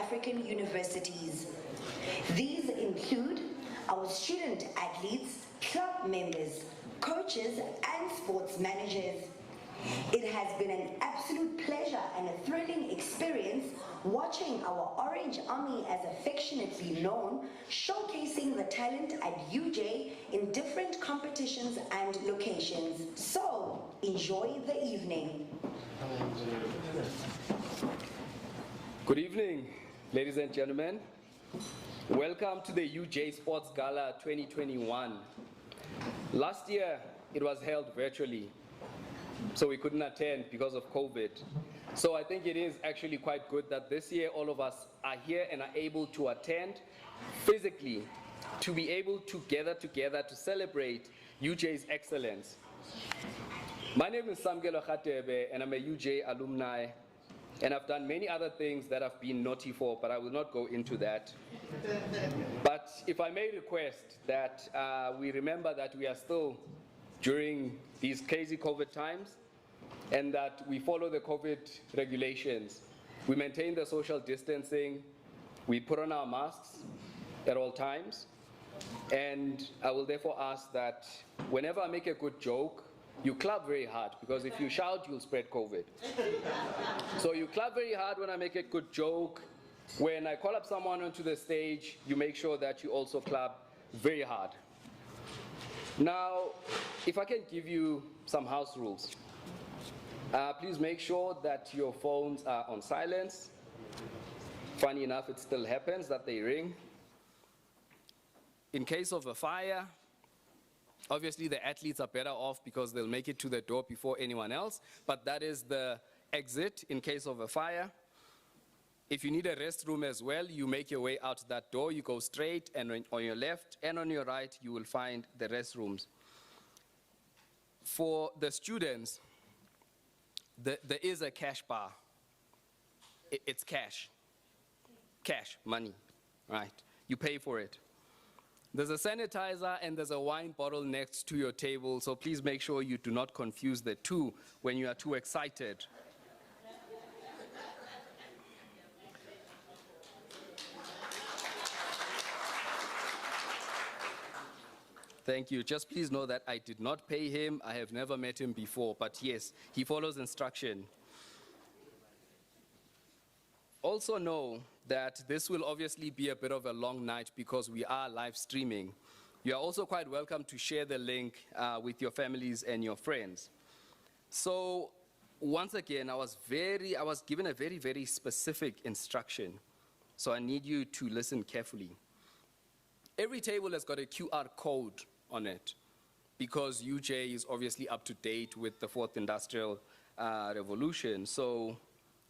African universities. These include our student athletes, club members, coaches, and sports managers. It has been an absolute pleasure and a thrilling experience watching our Orange Army, as affectionately known, showcasing the talent at UJ in different competitions and locations. So, enjoy the evening. Good evening, ladies and gentlemen. Welcome to the UJ Sports Gala 2021. Last year, it was held virtually, so we couldn't attend because of COVID. So I think it is actually quite good that this year all of us are here and are able to attend physically, to be able to gather together to celebrate UJ's excellence. My name is Samgelo Khatebe and I'm a UJ alumni, and I've done many other things that I've been naughty for, but I will not go into that. But if I may request that we remember that we are still during these crazy COVID times, and that we follow the COVID regulations. We maintain the social distancing, we put on our masks at all times, and I will therefore ask that whenever I make a good joke, you clap very hard, because if you shout, you'll spread COVID. So you clap very hard when I make a good joke. When I call up someone onto the stage, you make sure that you also clap very hard. Now, if I can give you some house rules. Please make sure that your phones are on silence. Funny enough, it still happens that they ring. In case of a fire, obviously the athletes are better off because they'll make it to the door before anyone else, but that is the exit in case of a fire. If you need a restroom as well, you make your way out that door, you go straight, and on your left and on your right, you will find the restrooms. For the students, there is a cash bar. It's cash. Cash, money, right? You pay for it. There's a sanitizer and there's a wine bottle next to your table, so please make sure you do not confuse the two when you are too excited. Thank you. Just please know that I did not pay him. I have never met him before, but yes, he follows instruction. Also know that this will obviously be a bit of a long night because we are live streaming. You are also quite welcome to share the link with your families and your friends. So once again, I was given a very, very specific instruction. So I need you to listen carefully. Every table has got a QR code on it because UJ is obviously up to date with the fourth industrial revolution. So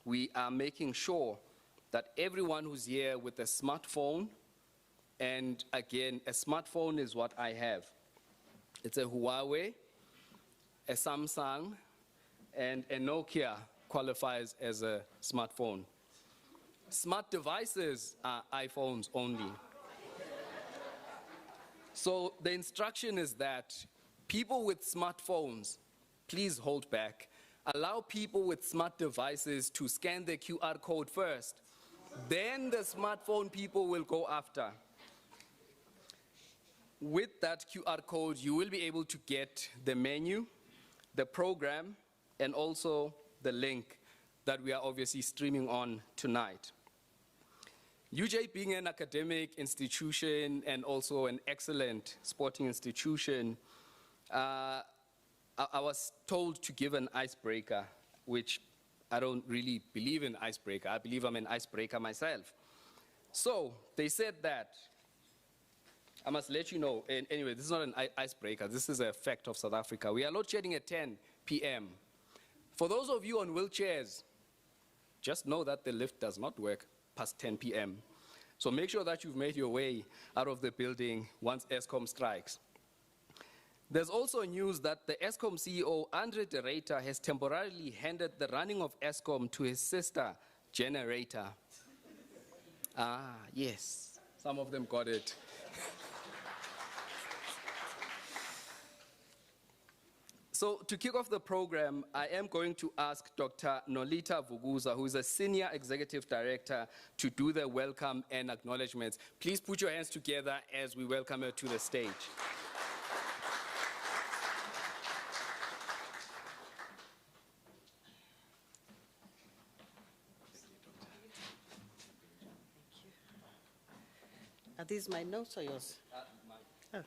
we are making sure that everyone who's here with a smartphone, and again, a smartphone is what I have. It's a Huawei, a Samsung, and a Nokia qualifies as a smartphone. Smart devices are iPhones only. So the instruction is that people with smartphones, please hold back. Allow people with smart devices to scan the QR code first. Then the smartphone people will go after. With that QR code, you will be able to get the menu, the program, and also the link that we are obviously streaming on tonight. UJ being an academic institution and also an excellent sporting institution, I was told to give an icebreaker, which I don't really believe in icebreaker. I believe I'm an icebreaker myself. So they said that, I must let you know, and anyway, this is not an icebreaker, this is a fact of South Africa. We are load shedding at 10 p.m. For those of you on wheelchairs, just know that the lift does not work past 10 p.m. So make sure that you've made your way out of the building once Eskom strikes. There's also news that the Eskom CEO, Andre de Ruyter, has temporarily handed the running of Eskom to his sister, Generator. Ah, yes, some of them got it. So to kick off the program, I am going to ask Dr. Nolita Vuguza, who is a Senior Executive Director, to do the welcome and acknowledgments. Please put your hands together as we welcome her to the stage. Are these my notes or yours? Oh,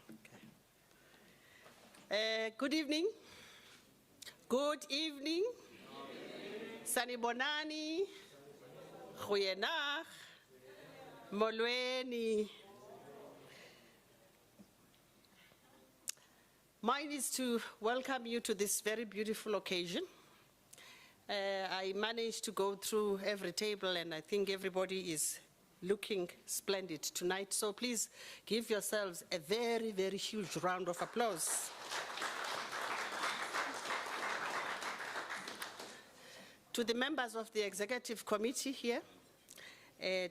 okay. Good evening. Good evening. Sanibonani. Goeienaand. Molweni. Mine is to welcome you to this very beautiful occasion. I managed to go through every table and I think everybody is looking splendid tonight. So please give yourselves a very, very huge round of applause. To the members of the executive committee here,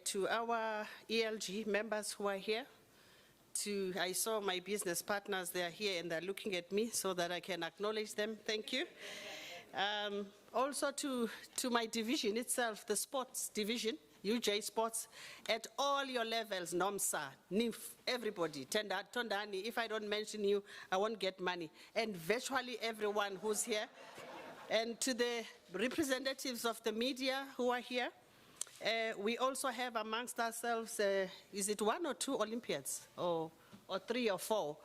to our ELG members who are here, I saw my business partners, they are here and they're looking at me so that I can acknowledge them. Thank you. Also to my division itself, the sports division, UJ Sports, at all your levels, NOMSA, NIF, everybody, Tondani, if I don't mention you, I won't get money. And virtually everyone who's here. And to the representatives of the media who are here, we also have amongst ourselves, is it 1 or 2 Olympiads, or 3 or 4?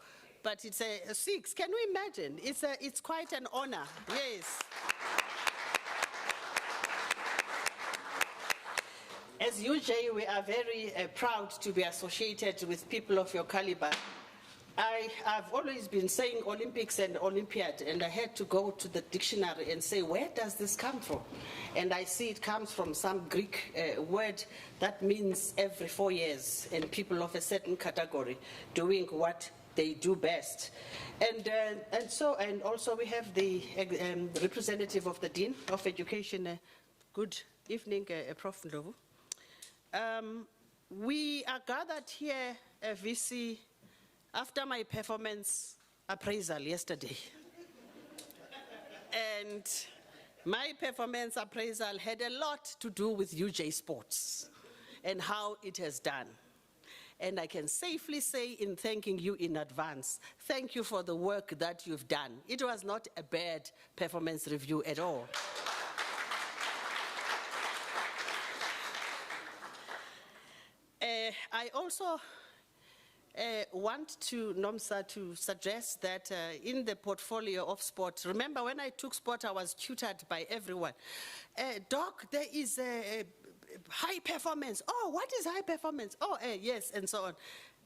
But it's a 6, can we imagine? It's quite an honor, yes. As UJ, we are very proud to be associated with people of your caliber. I've always been saying Olympics and Olympiad, and I had to go to the dictionary and say, where does this come from? And I see it comes from some Greek word that means every 4 years, and people of a certain category doing what they do best. And also we have the representative of the Dean of Education. Good evening, Prof. Ndlovu. We are gathered here, VC, after my performance appraisal yesterday. And my performance appraisal had a lot to do with UJ Sports and how it has done. And I can safely say, in thanking you in advance, thank you for the work that you've done. It was not a bad performance review at all. I also want to, NOMSA, to suggest that in the portfolio of sport, remember when I took sport, I was tutored by everyone. Doc, there is a high performance. Oh, what is high performance? Oh, yes, and so on.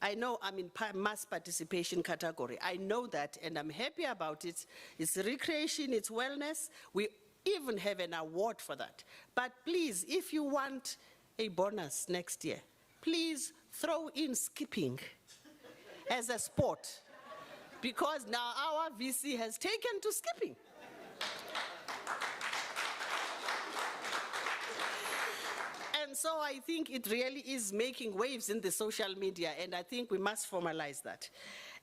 I know I'm in mass participation category. I know that, and I'm happy about it. It's recreation, it's wellness. We even have an award for that. But please, if you want a bonus next year, please throw in skipping as a sport, because now our VC has taken to skipping. And so I think it really is making waves in the social media, and I think we must formalize that.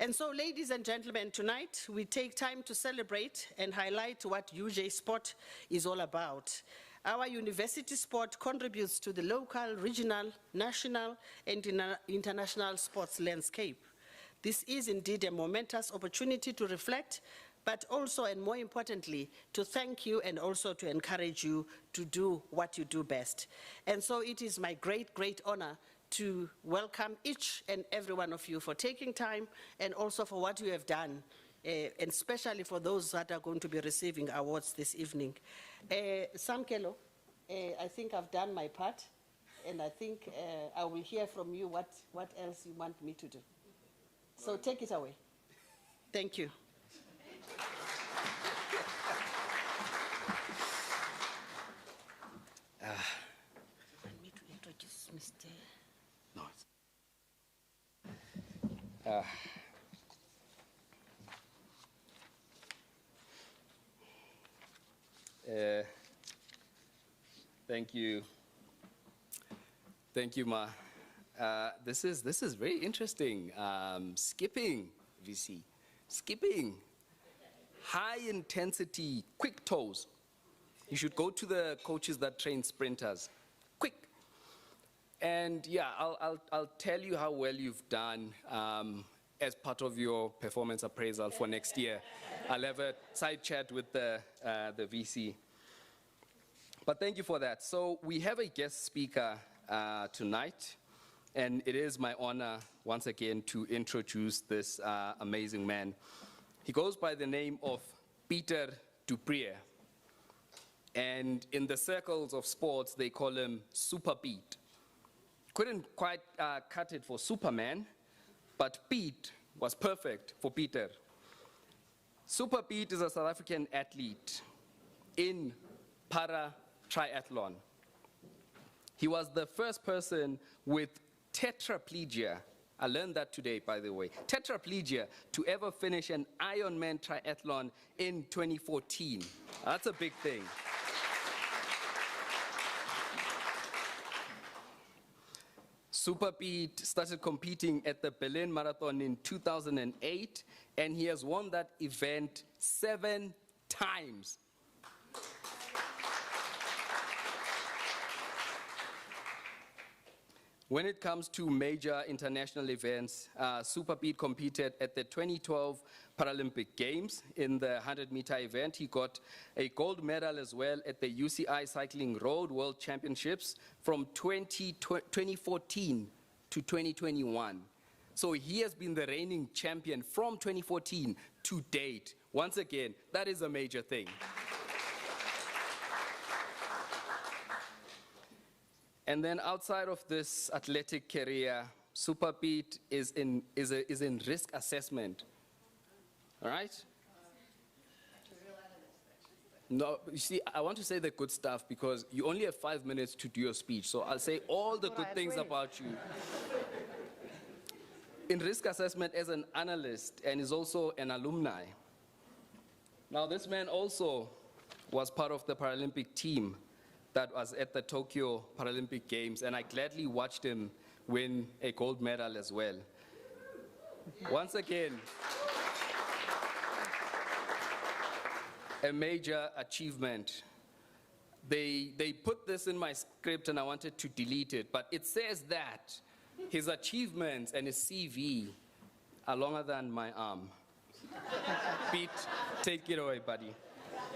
And so, ladies and gentlemen, tonight we take time to celebrate and highlight what UJ Sport is all about. Our university sport contributes to the local, regional, national, and international sports landscape. This is indeed a momentous opportunity to reflect, but also, and more importantly, to thank you and also to encourage you to do what you do best. And so it is my great, great honor to welcome each and every one of you for taking time and also for what you have done, and especially for those that are going to be receiving awards this evening. Samkelo, I think I've done my part, and I think I will hear from you what else you want me to do. So take it away. Thank you. Want me to introduce Mr. No. Thank you. Thank you, Ma. This is very interesting. Skipping, VC. Skipping. high-intensity, quick toes. You should go to the coaches that train sprinters. Quick. And yeah, I'll tell you how well you've done as part of your performance appraisal for next year. I'll have a side chat with the VC. But thank you for that. So we have a guest speaker tonight, and it is my honor once again to introduce this amazing man. He goes by the name of Peter DuPree. And in the circles of sports, they call him Super Pete. Couldn't quite cut it for Superman, but Pete was perfect for Peter. Super Pete is a South African athlete in para-triathlon. He was the first person with tetraplegia, I learned that today, by the way, tetraplegia, to ever finish an Ironman triathlon in 2014. That's a big thing. Super Pete started competing at the Berlin Marathon in 2008, and he has won that event 7 times. When it comes to major international events, Super Pete competed at the 2012 Paralympic Games in the 100-meter event. He got a gold medal as well at the UCI Cycling Road World Championships from 2014 to 2021. So he has been the reigning champion from 2014 to date. Once again, that is a major thing. And then outside of this athletic career, Super Pete is in risk assessment. All right? No, you see, I want to say the good stuff because you only have 5 minutes to do your speech. So I'll say all the good things about you. In risk assessment as an analyst, and is also an alumni. Now, this man also was part of the Paralympic team that was at the Tokyo Paralympic Games, and I gladly watched him win a gold medal as well. Once again, a major achievement. They put this in my script and I wanted to delete it, but it says that his achievements and his CV are longer than my arm. Pete, take it away, buddy.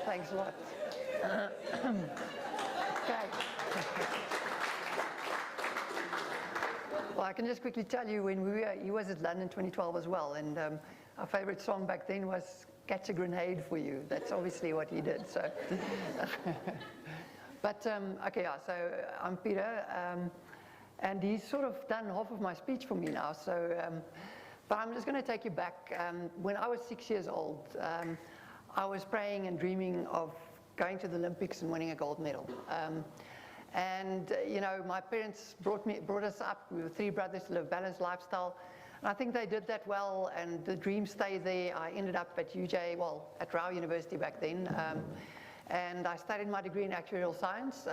Thanks a lot. Okay. Well, I can just quickly tell you when he was at London 2012 as well, and our favorite song back then was Catch a Grenade for You. That's obviously what he did, so. But, okay, yeah, so I'm Peter, and he's sort of done half of my speech for me now, so, but I'm just going to take you back. When I was 6 years old, I was praying and dreaming of going to the Olympics and winning a gold medal. You know, my parents brought us up. We were 3 brothers to live a balanced lifestyle. And I think they did that well, and the dream stayed there. I ended up at UJ, well, at Rao University back then. And I studied my degree in actuarial science.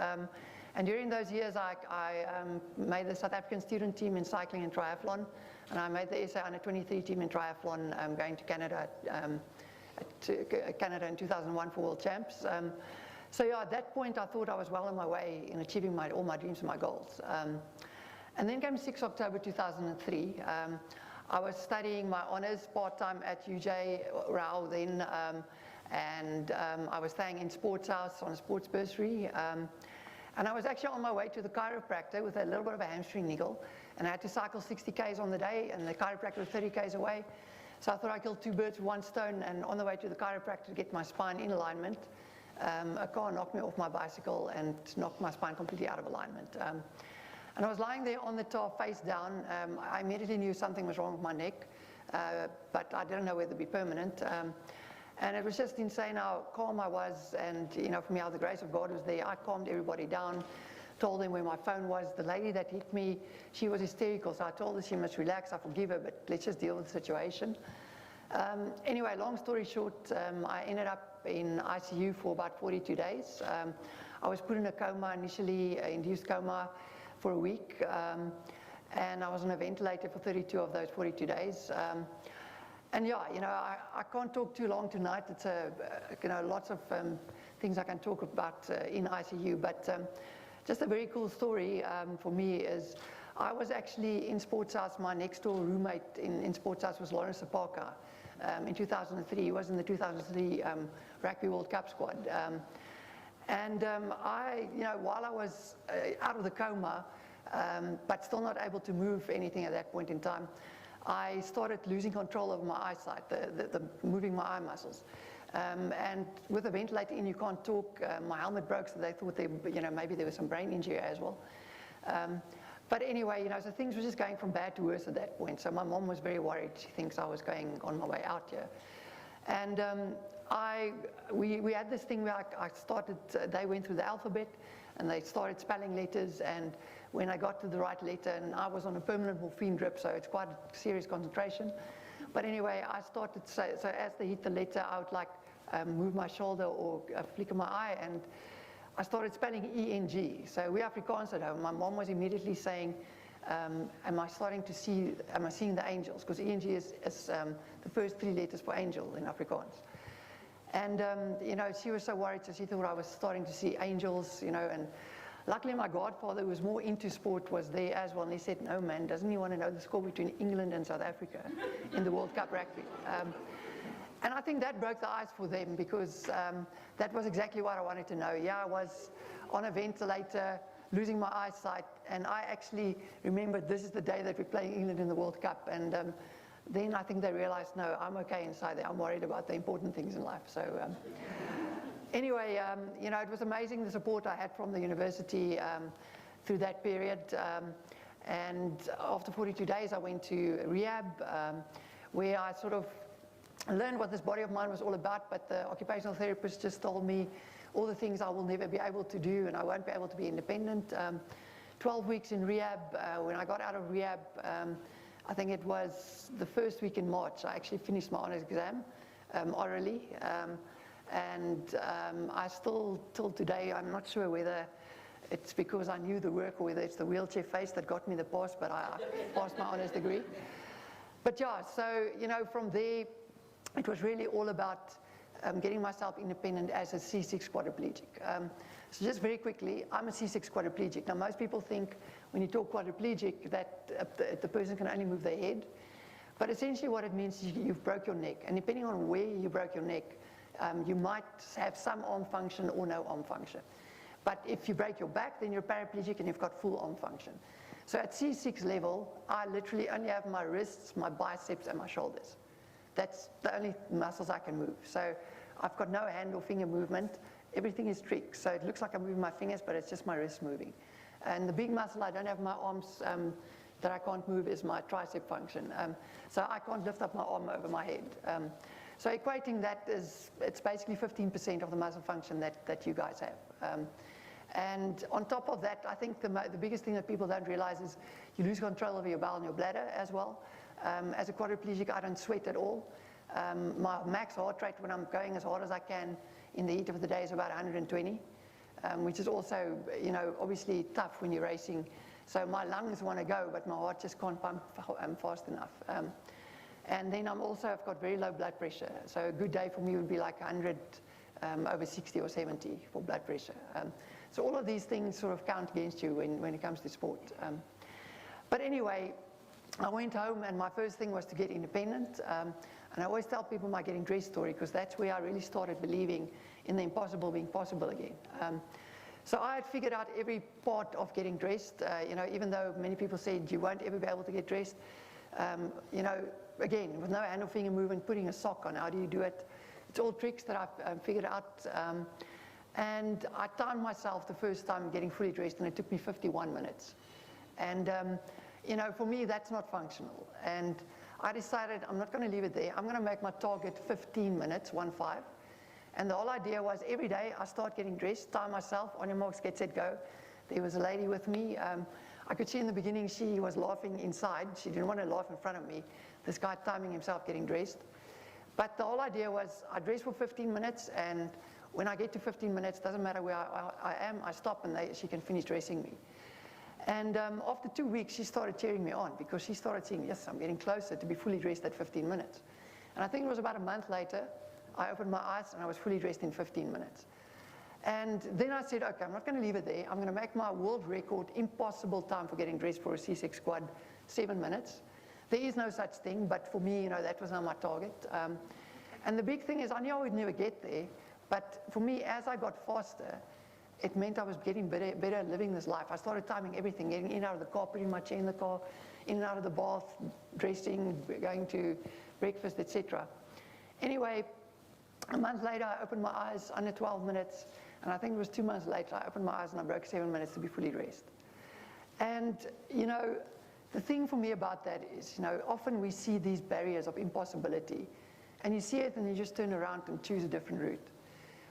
And during those years, I made the South African student team in cycling and triathlon. And I made the SA under 23 team in triathlon, going to Canada in 2001 for World Champs. So yeah, at that point I thought I was well on my way in achieving all my dreams and my goals. And then came 6 October 2003. I was studying my honours part-time at UJ Rao then, and I was staying in Sports House on a sports bursary. And I was actually on my way to the chiropractor with a little bit of a hamstring niggle, and I had to cycle 60 Ks on the day, and the chiropractor was 30 Ks away. So I thought I killed 2 birds with 1 stone, and on the way to the chiropractor to get my spine in alignment, a car knocked me off my bicycle and knocked my spine completely out of alignment. And I was lying there on the tar face down. I immediately knew something was wrong with my neck, but I didn't know whether it would be permanent. And it was just insane how calm I was, and you know, for me, how the grace of God was there. I calmed everybody down, told them where my phone was. The lady that hit me, she was hysterical, so I told her she must relax, I forgive her, but let's just deal with the situation. Anyway, long story short, I ended up in ICU for about 42 days. I was put in a coma initially, induced coma for a week, and I was on a ventilator for 32 of those 42 days. And yeah, I can't talk too long tonight. It's lots of things I can talk about in ICU, but just a very cool story for me is I was actually in Sports House. My next door roommate in Sports House was Lawrence Parker. In 2003, he was in the 2003 Rugby World Cup squad. While I was out of the coma, but still not able to move anything at that point in time, I started losing control of my eyesight, the moving my eye muscles. And with a ventilator in, you can't talk. My helmet broke, so they thought maybe there was some brain injury as well. But anyway, so things were just going from bad to worse at that point. So my mom was very worried. She thinks I was going on my way out here. And we had this thing where I started, they went through the alphabet and they started spelling letters, and when I got to the right letter, and I was on a permanent morphine drip, so it's quite a serious concentration. But anyway, I started, so as they hit the letter, I would like move my shoulder or flicker my eye, and I started spelling ENG. So we Afrikaans at home. My mom was immediately saying, am I seeing the angels? Because ENG is the first 3 letters for angel in Afrikaans. And, she was so worried, so she thought I was starting to see angels, and luckily my godfather, who was more into sport, was there as well, and he said, no man, doesn't he want to know the score between England and South Africa in the World Cup rugby? And I think that broke the ice for them, because that was exactly what I wanted to know. Yeah, I was on a ventilator, losing my eyesight, and I actually remembered this is the day that we're playing England in the World Cup, and then I think they realized, no, I'm okay inside there. I'm worried about the important things in life. So anyway, it was amazing the support I had from the university through that period. And after 42 days, I went to rehab, where I sort of learned what this body of mine was all about, but the occupational therapist just told me all the things I will never be able to do, and I won't be able to be independent. 12 weeks in rehab. When I got out of rehab, I think it was the first week in March, I actually finished my honours exam orally. I still, till today, I'm not sure whether it's because I knew the work or whether it's the wheelchair face that got me the pass, but I passed my honours degree. But yeah, so, from there, it was really all about getting myself independent as a C6 quadriplegic. So just very quickly, I'm a C6 quadriplegic. Now, most people think when you talk quadriplegic that the person can only move their head. But essentially what it means is you've broke your neck. And depending on where you broke your neck, you might have some arm function or no arm function. But if you break your back, then you're paraplegic and you've got full arm function. So at C6 level, I literally only have my wrists, my biceps, and my shoulders. That's the only muscles I can move. So I've got no hand or finger movement. Everything is trick. So it looks like I'm moving my fingers, but it's just my wrists moving. And the big muscle I don't have my arms that I can't move is my tricep function. So I can't lift up my arm over my head. So equating that is, it's basically 15% of the muscle function that you guys have. And on top of that, I think the biggest thing that people don't realize is you lose control over your bowel and your bladder as well. As a quadriplegic, I don't sweat at all. My max heart rate when I'm going as hard as I can in the heat of the day is about 120, which is also, obviously tough when you're racing. So my lungs want to go, but my heart just can't pump fast enough. And then I've got very low blood pressure. So a good day for me would be like 100 over 60 or 70 for blood pressure. So all of these things sort of count against you when it comes to sport. But anyway, I went home and my first thing was to get independent. And I always tell people my getting dressed story, because that's where I really started believing in the impossible being possible again. So I had figured out every part of getting dressed, even though many people said you won't ever be able to get dressed. Again, with no hand or finger movement, putting a sock on, how do you do it? It's all tricks that I've figured out. And I timed myself the first time getting fully dressed, and it took me 51 minutes. And, for me, that's not functional. And I decided I'm not going to leave it there. I'm going to make my target 15 minutes, 1-5. And the whole idea was every day I start getting dressed, time myself, on your marks, get set, go. There was a lady with me. I could see in the beginning she was laughing inside. She didn't want to laugh in front of me. This guy timing himself getting dressed. But the whole idea was I dress for 15 minutes, and when I get to 15 minutes, doesn't matter where I am, I stop and she can finish dressing me. And after 2 weeks, she started cheering me on, because she started saying, yes, I'm getting closer to be fully dressed at 15 minutes. And I think it was about a month later, I opened my eyes and I was fully dressed in 15 minutes. And then I said, okay, I'm not going to leave it there. I'm going to make my world record impossible time for getting dressed for a C6 squad, 7 minutes. There is no such thing, but for me, that was now my target. And the big thing is, I knew I would never get there, but for me, as I got faster, it meant I was getting better at living this life. I started timing everything, getting in and out of the car, putting my chair in the car, in and out of the bath, dressing, going to breakfast, etc. Anyway, a month later, I opened my eyes under 12 minutes, and I think it was 2 months later, I opened my eyes and I broke 7 minutes to be fully dressed. And, the thing for me about that is, often we see these barriers of impossibility, and you see it and you just turn around and choose a different route.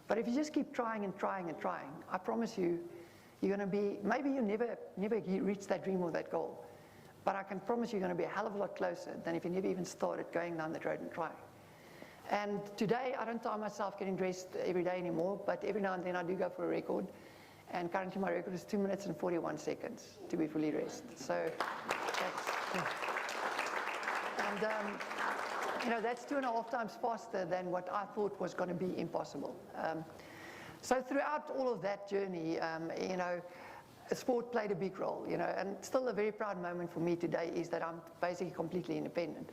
But if you just keep trying and trying and trying, I promise you, you're going to be, maybe you never reach that dream or that goal, but I can promise you're going to be a hell of a lot closer than if you never even started going down that road and trying. And today, I don't time myself getting dressed every day anymore, but every now and then I do go for a record. And currently my record is 2 minutes and 41 seconds to be fully dressed. So that's, and that's 2.5 times faster than what I thought was going to be impossible. So throughout all of that journey, sport played a big role, and still a very proud moment for me today is that I'm basically completely independent.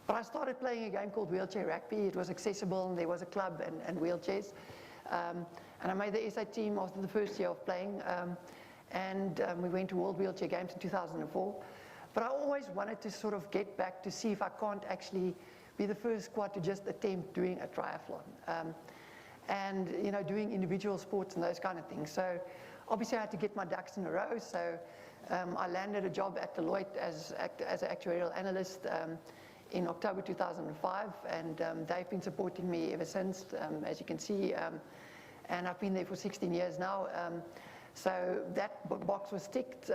But I started playing a game called wheelchair rugby. It was accessible, and there was a club and wheelchairs. And I made the SA team after the first year of playing, and we went to World Wheelchair Games in 2004. But I always wanted to sort of get back to see if I can't actually be the first squad to just attempt doing a triathlon. And doing individual sports and those kind of things. So obviously I had to get my ducks in a row. So I landed a job at Deloitte as an actuarial analyst in October 2005, and they've been supporting me ever since, as you can see, and I've been there for 16 years now. So that box was ticked.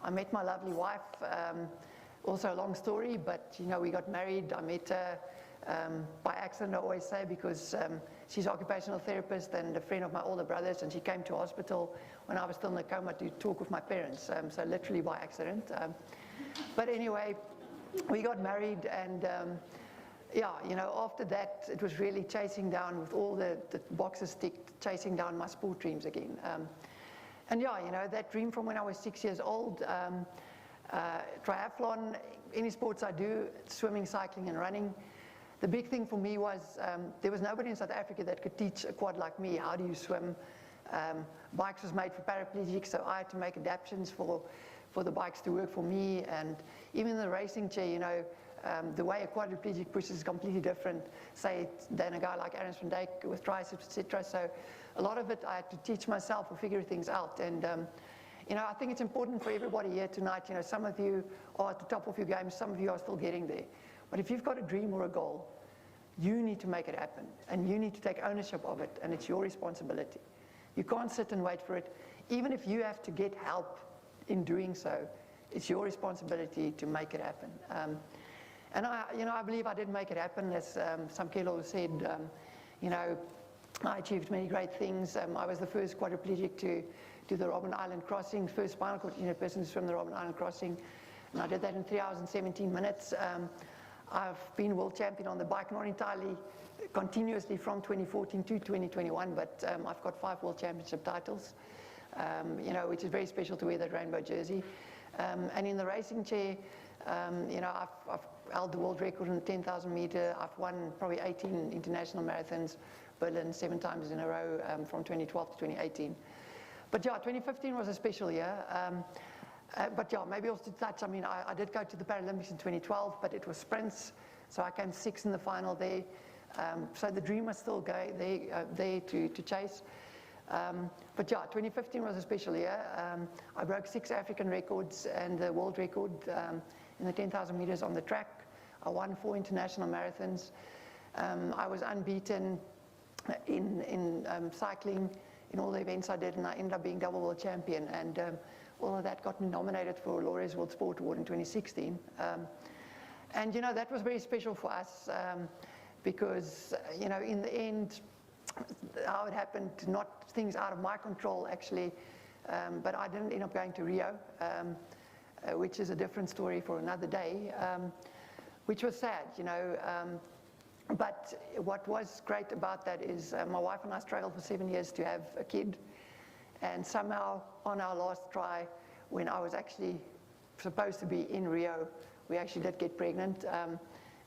I met my lovely wife, also a long story, but we got married. I met her by accident, I always say, because she's an occupational therapist and a friend of my older brothers, and she came to hospital when I was still in a coma to talk with my parents, so literally by accident. But anyway, we got married, and after that, it was really chasing down, with all the boxes ticked, chasing down my sport dreams again. And that dream from when I was 6 years old, triathlon, any sports I do, swimming, cycling, and running. The big thing for me was there was nobody in South Africa that could teach a quad like me how do you swim. Bikes was made for paraplegics, so I had to make adaptations for the bikes to work for me. And even in the racing chair, the way a quadriplegic pushes is completely different, say, than a guy like Aaron van Dijk with triceps, etc. So a lot of it I had to teach myself or figure things out. And I think it's important for everybody here tonight. Some of you are at the top of your game, some of you are still getting there. But if you've got a dream or a goal, you need to make it happen, and you need to take ownership of it, and it's your responsibility. You can't sit and wait for it. Even if you have to get help in doing so, it's your responsibility to make it happen. And I believe I did make it happen. As Samkelo said, I achieved many great things. I was the first quadriplegic to do the Robben Island crossing, first spinal cord injured person to swim the Robben Island crossing, and I did that in 3 hours and 17 minutes. I've been world champion on the bike, not entirely continuously from 2014 to 2021, but I've got 5 world championship titles, which is very special to wear that rainbow jersey. And in the racing chair, I've held the world record in the 10,000 meter. I've won probably 18 international marathons, Berlin 7 times in a row from 2012 to 2018. But 2015 was a special year. But maybe also to touch, I did go to the Paralympics in 2012, but it was sprints, so I came 6th in the final there. So the dream was still there to chase. But 2015 was a special year. I broke 6 African records and the world record in the 10,000 meters on the track. I won 4 international marathons. I was unbeaten in cycling in all the events I did, and I ended up being double world champion. And all of that got me nominated for Laureus World Sport Award in 2016. And that was very special for us because in the end, how it happened, not things out of my control actually, but I didn't end up going to Rio, which is a different story for another day, which was sad. But what was great about that is my wife and I struggled for 7 years to have a kid. And somehow on our last try, when I was actually supposed to be in Rio, we actually did get pregnant.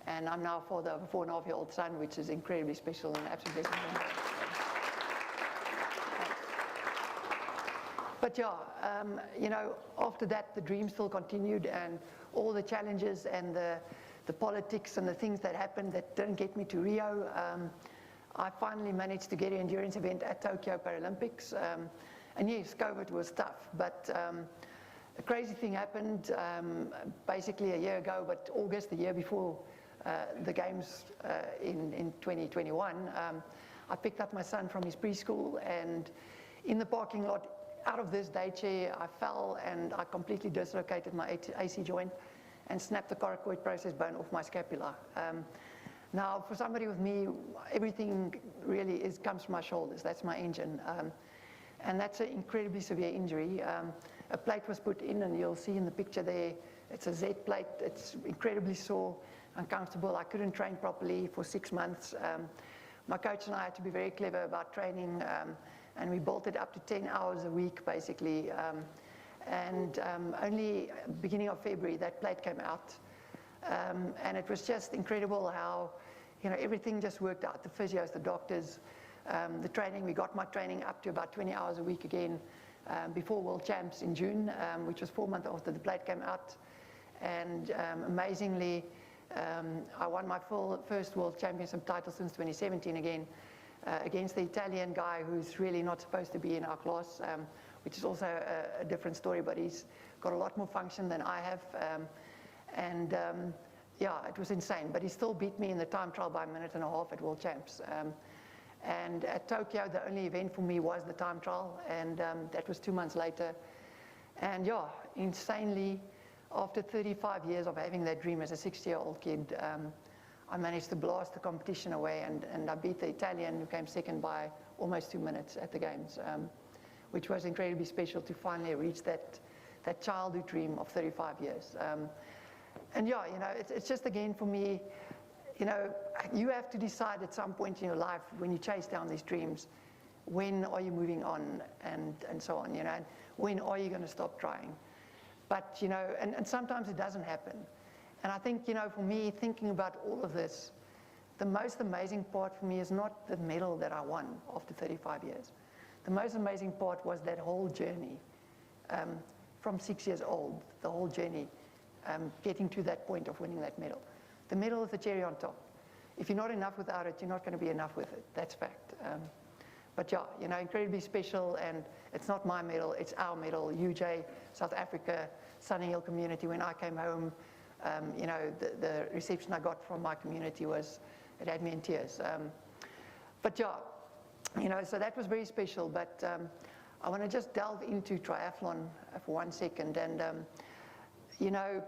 And I'm now for the 4.5-year-old son, which is incredibly special and absolutely blessed. But yeah, you know, after that, the dream still continued, and all the challenges and the politics and the things that happened that didn't get me to Rio, I finally managed to get an endurance event at Tokyo Paralympics. And yes, COVID was tough, but a crazy thing happened basically a year ago, but August, the year before the games in 2021, I picked up my son from his preschool, and in the parking lot, out of this day chair, I fell and I completely dislocated my AC joint and snapped the coracoid process bone off my scapula. Now, for somebody with me, everything really comes from my shoulders. That's my engine. And that's an incredibly severe injury. A plate was put in, and you'll see in the picture there, it's a Z plate. It's incredibly sore, uncomfortable. I couldn't train properly for 6 months. My coach and I had to be very clever about training, and we bolted up to 10 hours a week, basically. Only beginning of February, that plate came out. And it was just incredible how, you know, everything just worked out. The physios, the doctors, the training. We got my training up to about 20 hours a week again before World Champs in June, which was 4 months after the plate came out. And amazingly, I won my first World Championship title since 2017 again, against the Italian guy who's really not supposed to be in our class, which is also a different story, but he's got a lot more function than I have. Yeah, it was insane, but he still beat me in the time trial by 1.5 minutes at World Champs. And at Tokyo, the only event for me was the time trial, and that was 2 months later. And yeah, insanely, after 35 years of having that dream as a 60-year-old kid, I managed to blast the competition away, and I beat the Italian, who came second by almost 2 minutes at the games, which was incredibly special to finally reach that childhood dream of 35 years. And yeah, you know, it's just, again, for me, you know, you have to decide at some point in your life, when you chase down these dreams, when are you moving on, and so on, you know, and when are you going to stop trying? But, you know, and sometimes it doesn't happen. And I think, you know, for me, thinking about all of this, the most amazing part for me is not the medal that I won after 35 years. The most amazing part was that whole journey, from 6 years old, the whole journey, getting to that point of winning that medal. The medal is the cherry on top. If you're not enough without it, you're not going to be enough with it. That's fact. But yeah, you know, incredibly special, and it's not my medal, it's our medal. UJ, South Africa, Sunny Hill community. When I came home, you know, the reception I got from my community it had me in tears. But yeah, you know, so that was very special. But I want to just delve into triathlon for 1 second. And, you know,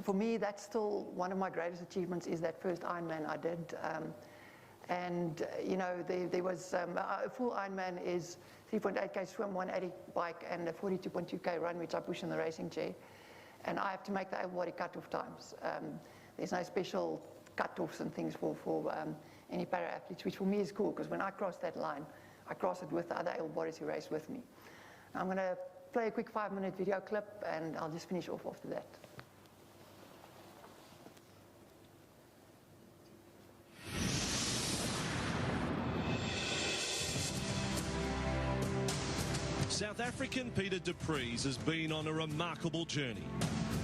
for me, that's still one of my greatest achievements, is that first Ironman I did. You know, there was a full Ironman is 3.8K swim, 180 bike, and a 42.2K run, which I push in the racing chair. And I have to make the able body cutoff times. There's no special cutoffs and things for any para athletes, which for me is cool, because when I cross that line, I cross it with the other able bodies who race with me. I'm going to play a quick 5-minute video clip, and I'll just finish off after that. South African Peter DuPree has been on a remarkable journey.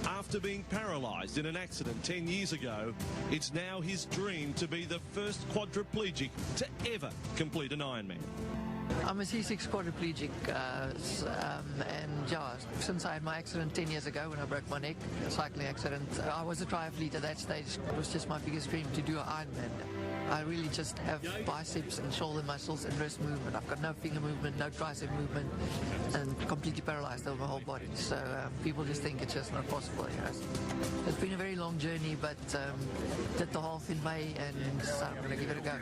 After being paralysed in an accident 10 years ago, it's now his dream to be the first quadriplegic to ever complete an Ironman. I'm a C6 quadriplegic, and yeah, since I had my accident 10 years ago when I broke my neck, a cycling accident, I was a triathlete at that stage. It was just my biggest dream to do an Ironman. I really just have biceps and shoulder muscles and wrist movement. I've got no finger movement, no tricep movement, and completely paralyzed over my whole body. So people just think it's just not possible, you know. It's been a very long journey, but did the half in May, and so I'm going to give it a go.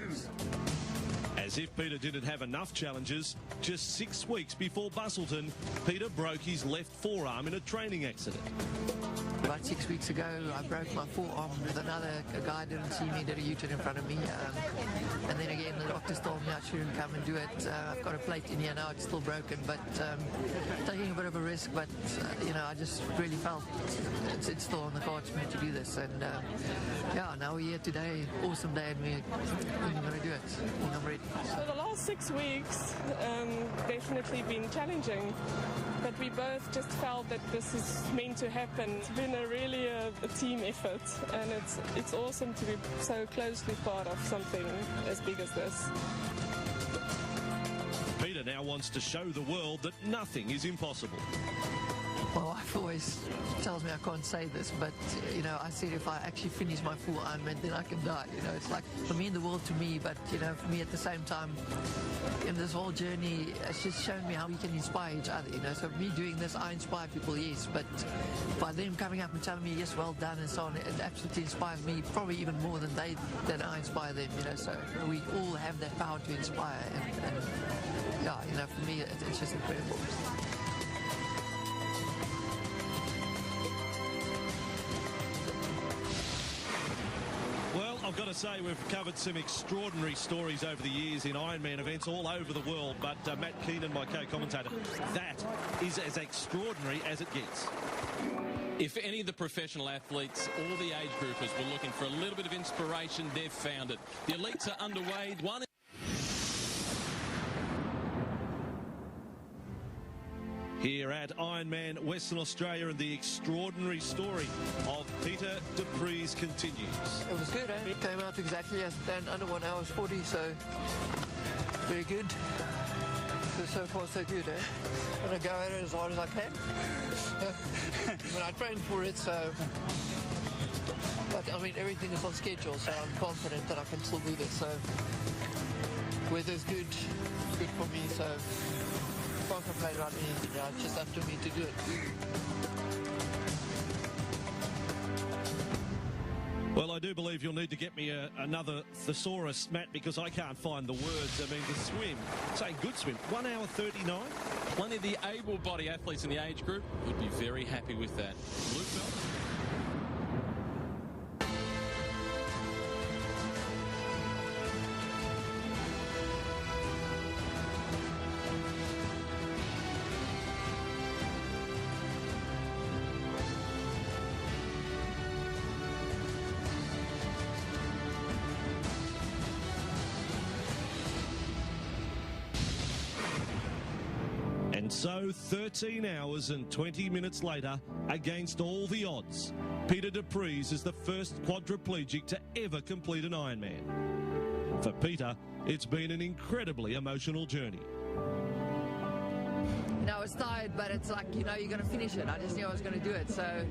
As if Peter didn't have enough challenges, just 6 weeks before Busselton, Peter broke his left forearm in a training accident. about 6 weeks ago. I broke my forearm with another. A guy didn't see me, did a U-turn in front of me. And then again, the doctors told me I shouldn't come and do it. I've got a plate in here now, it's still broken, but taking a bit of a risk, but I just really felt it's still on the cards for me to do this. And yeah, now we're here today, awesome day, and we're going to do it. And I'm ready. So the last 6 weeks definitely been challenging, but we both just felt that this is meant to happen. It's been really a team effort, and it's awesome to be so closely part of something as big as this. Peter now wants to show the world that nothing is impossible. My wife always tells me I can't say this, but, I said if I actually finish my full Ironman, then I can die. It's like, for me, the world to me, but, for me at the same time, in this whole journey, it's just shown me how we can inspire each other, So me doing this, I inspire people, yes, but by them coming up and telling me, yes, well done, and so on, it absolutely inspires me, probably even more than I inspire them, So we all have that power to inspire, and yeah, for me, it's just incredible. Well, I've got to say we've covered some extraordinary stories over the years in Ironman events all over the world, but Matt Keenan, my co-commentator, that is as extraordinary as it gets. If any of the professional athletes or the age groupers were looking for a little bit of inspiration, they've found it. The elites are underway. Here at Ironman Western Australia, and the extraordinary story of Peter DuPree's continues. It was good, eh? It came out exactly as planned, under 1 hour 40, so very good. So far so good, eh? I'm going to go at it as hard as I can. I trained for it, so... But, everything is on schedule, so I'm confident that I can still do this, so... Weather's good for me, so... Can't complain about anything, it's just up to me to do it. Well, I do believe you'll need to get me another thesaurus, Matt, because I can't find the words. The swim, saying good swim, 1 hour 39. Plenty of the able-bodied athletes in the age group would be very happy with that. Luke Bell. And so 13 hours and 20 minutes later, against all the odds, Peter DuPree is the first quadriplegic to ever complete an Ironman. For Peter, it's been an incredibly emotional journey. I was tired, but it's like, you're going to finish it. I just knew I was going to do it. So,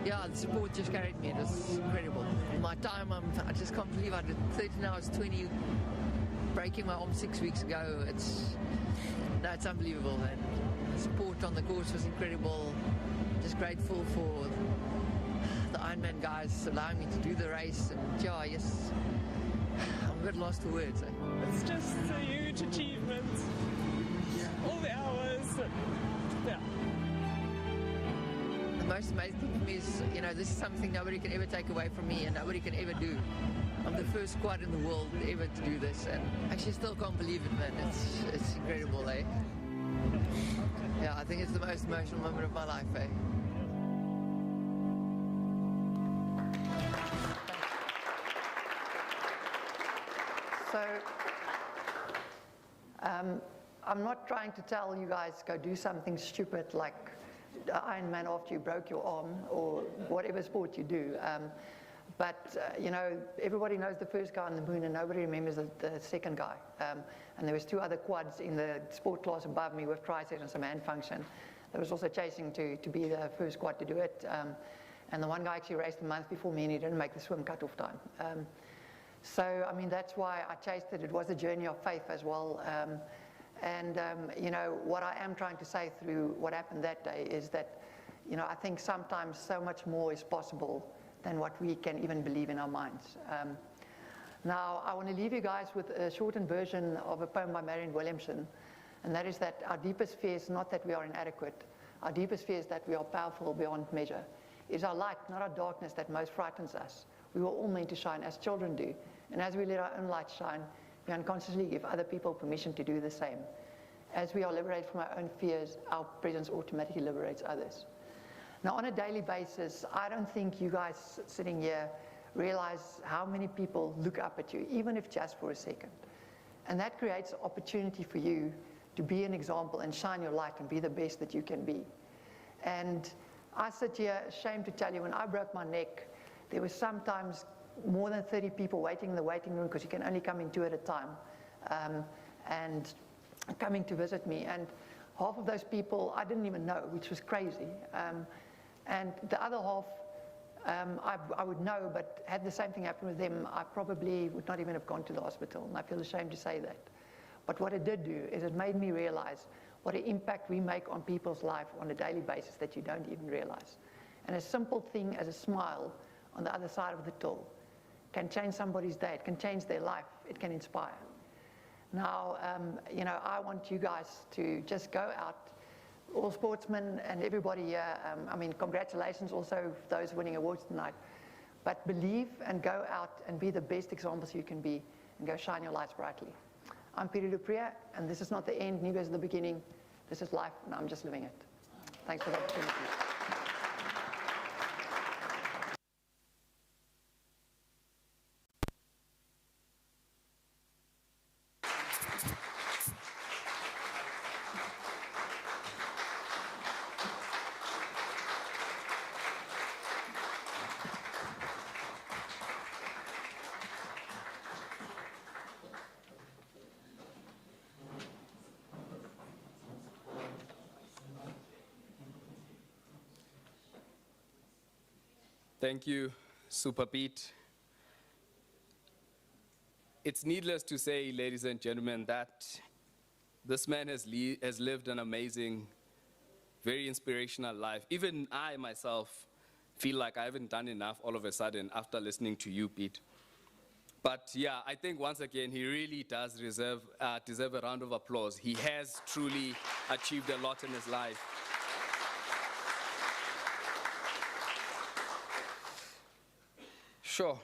yeah, the support just carried me. It was incredible. My time, I just can't believe I did 13 hours 20, breaking my arm 6 weeks ago. It's unbelievable. And the support on the course was incredible. Just grateful for the Ironman guys allowing me to do the race. And yeah, yes, I'm a bit lost for words. It's just a huge achievement. All the hours, yeah. The most amazing thing for me is, this is something nobody can ever take away from me and nobody can ever do. I'm the first quad in the world ever to do this, and I actually still can't believe it, man. It's incredible, eh? Yeah, I think it's the most emotional moment of my life, eh? So, I'm not trying to tell you guys go do something stupid like Ironman after you broke your arm or whatever sport you do. But everybody knows the first guy on the moon and nobody remembers the second guy. And there was 2 other quads in the sport class above me with triceps and some hand function. There was also chasing to be the first quad to do it. And the one guy actually raced a month before me and he didn't make the swim cutoff time. So, that's why I chased it. It was a journey of faith as well. What I am trying to say through what happened that day is that, I think sometimes so much more is possible than what we can even believe in our minds. Now, I want to leave you guys with a shortened version of a poem by Marianne Williamson, and that is that our deepest fear is not that we are inadequate. Our deepest fear is that we are powerful beyond measure. It is our light, not our darkness, that most frightens us. We were all meant to shine as children do. And as we let our own light shine, we unconsciously give other people permission to do the same. As we are liberated from our own fears, our presence automatically liberates others. Now, on a daily basis, I don't think you guys sitting here realize how many people look up at you, even if just for a second. And that creates an opportunity for you to be an example and shine your light and be the best that you can be. And I sit here ashamed to tell you, when I broke my neck, there was sometimes more than 30 people waiting in the waiting room because you can only come in 2 at a time, and coming to visit me. And half of those people I didn't even know, which was crazy. And the other half, I would know, but had the same thing happen with them, I probably would not even have gone to the hospital, and I feel ashamed to say that. But what it did do is it made me realize what an impact we make on people's life on a daily basis that you don't even realize. And a simple thing as a smile on the other side of the till can change somebody's day, it can change their life, it can inspire. Now, you know, I want you guys to just go out, all sportsmen and everybody here. I mean, congratulations also those winning awards tonight. But believe and go out and be the best examples you can be and go shine your lights brightly. I'm Peter DuPree, and this is not the end, neither is the beginning. This is life, and I'm just living it. Thanks for the opportunity. Thank you, Super Pete. It's needless to say, ladies and gentlemen, that this man has lived an amazing, very inspirational life. Even I myself feel like I haven't done enough all of a sudden after listening to you, Pete. But yeah, I think once again, he really does deserve a round of applause. He has truly achieved a lot in his life. Sure,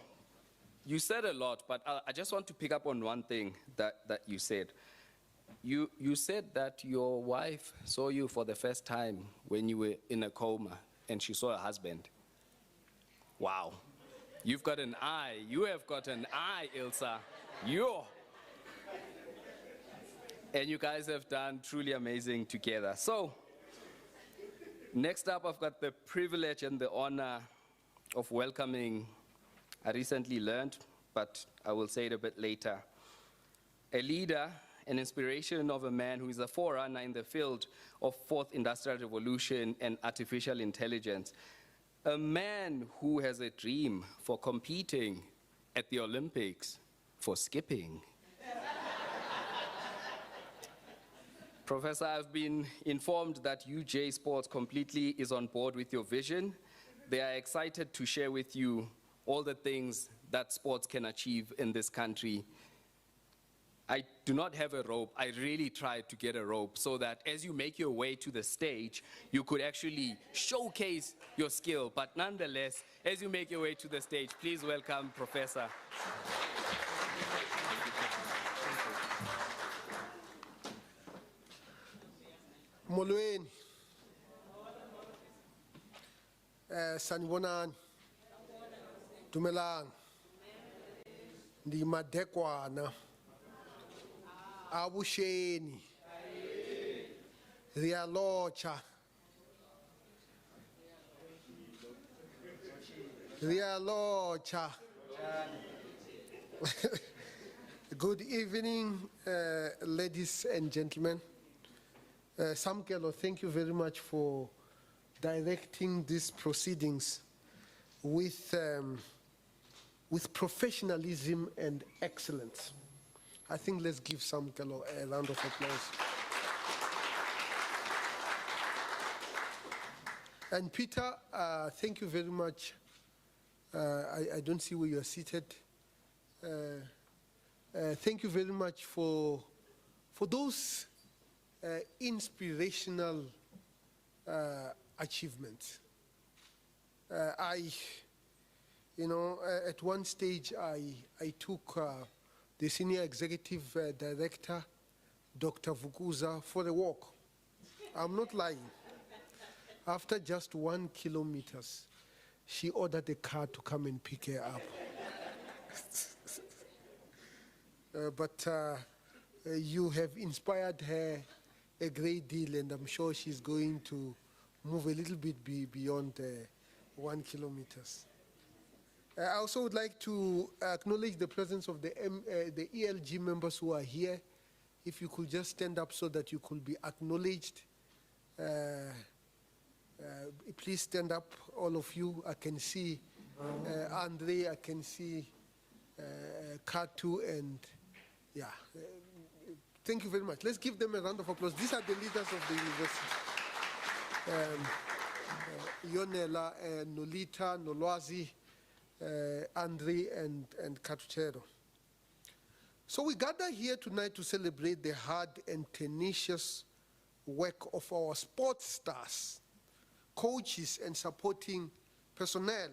you said a lot, but I just want to pick up on one thing that you said. You said that your wife saw you for the first time when you were in a coma, and she saw her husband. Wow, you've got an eye. You have got an eye, Ilsa. And you guys have done truly amazing together. So, next up, I've got the privilege and the honor of welcoming, I recently learned, but I will say it a bit later, a leader, an inspiration of a man who is a forerunner in the field of fourth industrial revolution and artificial intelligence, a man who has a dream for competing at the Olympics for skipping. Professor, I've been informed that UJ Sports completely is on board with your vision. They are excited to share with you all the things that sports can achieve in this country. I do not have a rope. I really tried to get a rope so that as you make your way to the stage, you could actually showcase your skill. But nonetheless, as you make your way to the stage, please welcome Professor. Molweni. Sanibonani. Dumelang. Ndi madekwana. Abusheni. Rialocha. Rialocha. Good evening, ladies and gentlemen. Samkelo, thank you very much for directing these proceedings with professionalism and excellence. I think let's give Samkelo a round of applause. And Peter, thank you very much. I don't see where you are seated. Thank you very much for those inspirational achievements. At one stage, I took the senior executive director, Dr. Vukuza, for a walk. I'm not lying. After just 1 kilometer, she ordered a car to come and pick her up. But you have inspired her a great deal, and I'm sure she's going to move a little bit beyond 1 kilometer. I also would like to acknowledge the presence of the ELG members who are here. If you could just stand up so that you could be acknowledged. Please stand up, all of you. I can see Andre, I can see Katu, and yeah. Thank you very much. Let's give them a round of applause. These are the leaders of the university. Yonela, Nolita, Nolwazi, Andre, and Katuchero. So we gather here tonight to celebrate the hard and tenacious work of our sports stars, coaches, and supporting personnel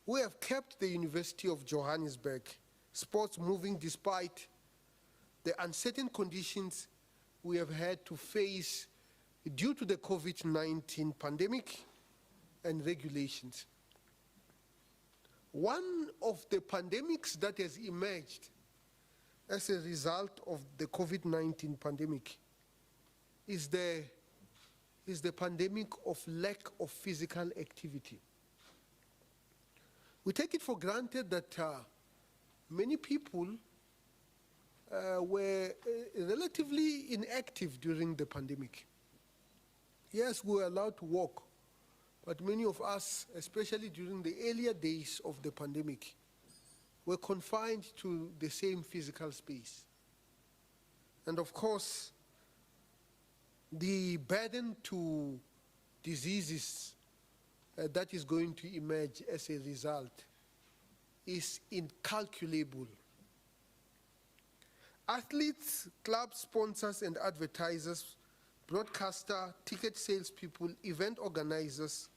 who have kept the University of Johannesburg sports moving despite the uncertain conditions we have had to face due to the COVID-19 pandemic and regulations. One of the pandemics that has emerged as a result of the COVID-19 pandemic is the pandemic of lack of physical activity. We take it for granted that many people were relatively inactive during the pandemic. Yes, we were allowed to walk, but many of us, especially during the earlier days of the pandemic, were confined to the same physical space. And of course, the burden to diseases that is going to emerge as a result is incalculable. Athletes, club sponsors and advertisers, broadcaster, ticket salespeople, event organizers,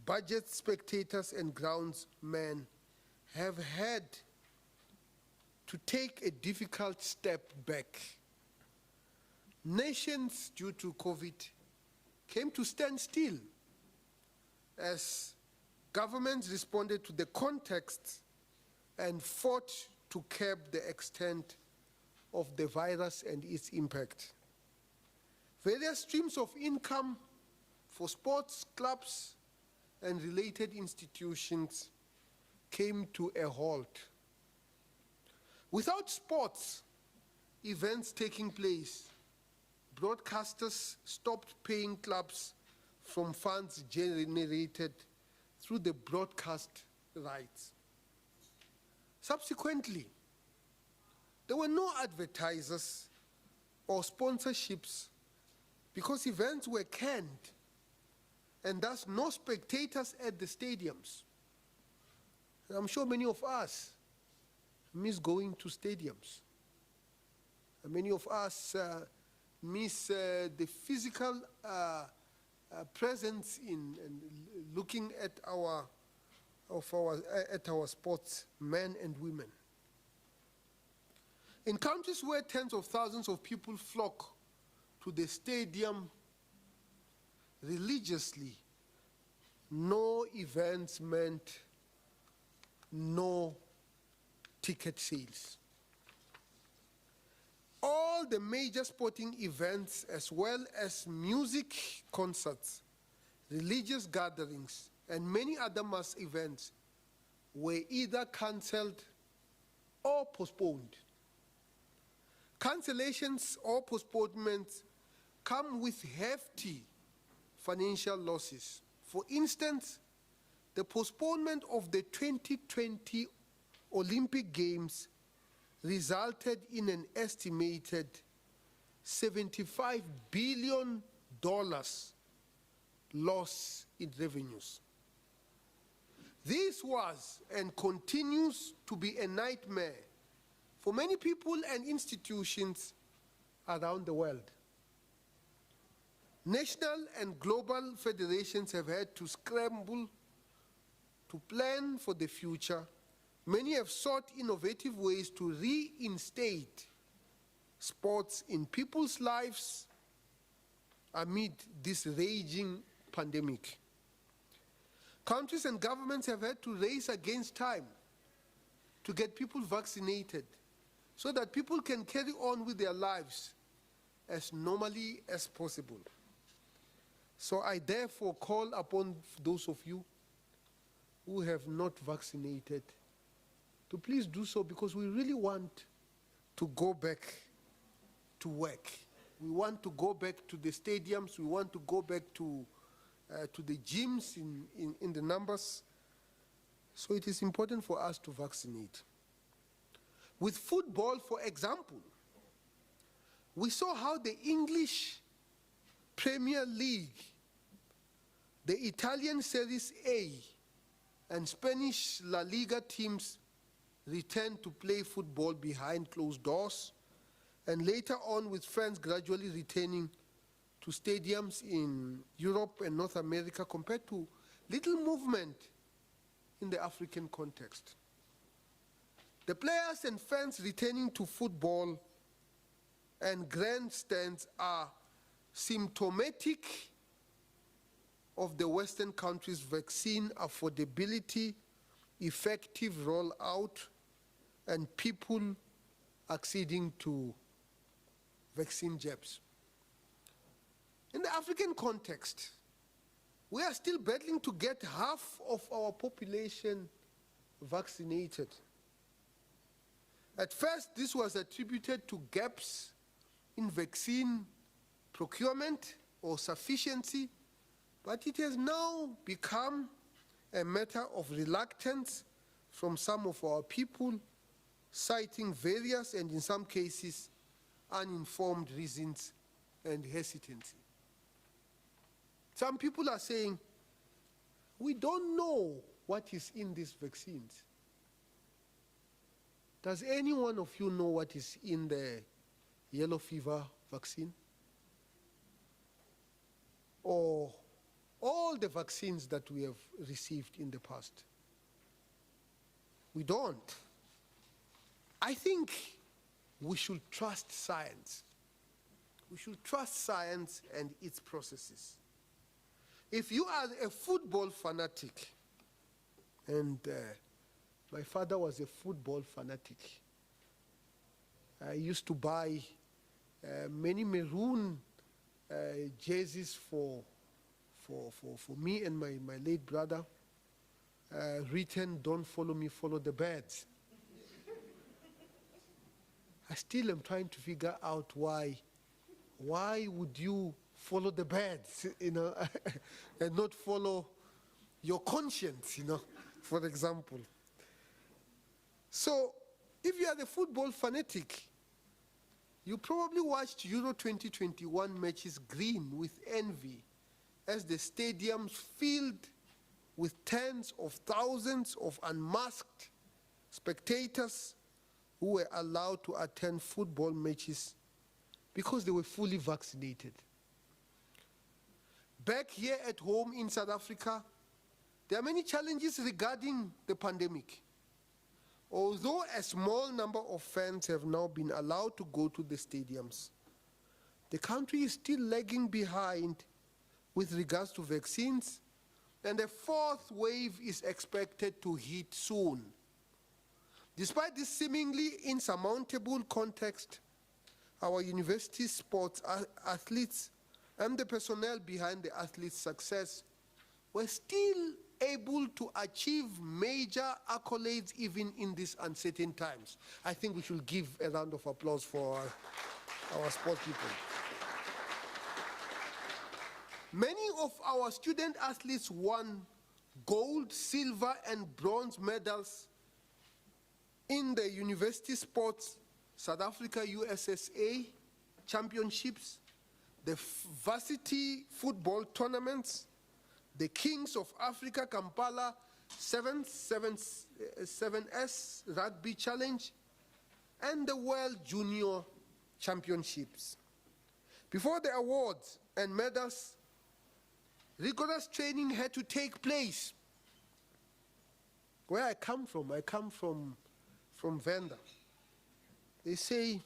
budget spectators and groundsmen have had to take a difficult step back. Nations, due to COVID, came to stand still as governments responded to the context and fought to curb the extent of the virus and its impact. Various streams of income for sports clubs and related institutions came to a halt. Without sports events taking place, broadcasters stopped paying clubs from funds generated through the broadcast rights. Subsequently, there were no advertisers or sponsorships because events were canned and thus no spectators at the stadiums. And I'm sure many of us miss going to stadiums. And many of us miss the physical presence in and looking at our sportsmen and women. In countries where tens of thousands of people flock to the stadium religiously, no events meant no ticket sales. All the major sporting events, as well as music concerts, religious gatherings, and many other mass events were either cancelled or postponed. Cancellations or postponements come with hefty financial losses. For instance, the postponement of the 2020 Olympic Games resulted in an estimated $75 billion loss in revenues. This was and continues to be a nightmare for many people and institutions around the world. National and global federations have had to scramble to plan for the future, many have sought innovative ways to reinstate sports in people's lives amid this raging pandemic. Countries and governments have had to race against time to get people vaccinated so that people can carry on with their lives as normally as possible. So I therefore call upon those of you who have not vaccinated to please do so, because we really want to go back to work. We want to go back to the stadiums. We want to go back to the gyms in the numbers. So it is important for us to vaccinate. With football, for example, we saw how the English Premier League, the Italian Serie A, and Spanish La Liga teams returned to play football behind closed doors, and later on with fans gradually returning to stadiums in Europe and North America, compared to little movement in the African context. The players and fans returning to football and grandstands are symptomatic of the Western countries' vaccine affordability, effective rollout, and people acceding to vaccine jabs. In the African context, we are still battling to get half of our population vaccinated. At first, this was attributed to gaps in vaccine procurement or sufficiency, but it has now become a matter of reluctance from some of our people, citing various and in some cases uninformed reasons and hesitancy. Some people are saying, we don't know what is in these vaccines. Does any one of you know what is in the yellow fever vaccine? Or all the vaccines that we have received in the past? We don't. I think we should trust science. We should trust science and its processes. If you are a football fanatic, and my father was a football fanatic, I used to buy many maroon jerseys for me and my late brother, written, "Don't follow me, follow the birds." I still am trying to figure out why would you follow the birds, and not follow your conscience, for example. So, if you are a football fanatic, you probably watched Euro 2021 matches green with envy as the stadiums filled with tens of thousands of unmasked spectators who were allowed to attend football matches because they were fully vaccinated. Back here at home in South Africa, there are many challenges regarding the pandemic. Although a small number of fans have now been allowed to go to the stadiums, the country is still lagging behind with regards to vaccines, and a fourth wave is expected to hit soon. Despite this seemingly insurmountable context, our university sports athletes and the personnel behind the athletes' success were still able to achieve major accolades even in these uncertain times. I think we should give a round of applause for our sport people. Many of our student athletes won gold, silver, and bronze medals in the university sports, South Africa USSA championships, the varsity football tournaments, the Kings of Africa Kampala 7S Rugby Challenge, and the World Junior Championships. Before the awards and medals, rigorous training had to take place. where I come from Venda. They say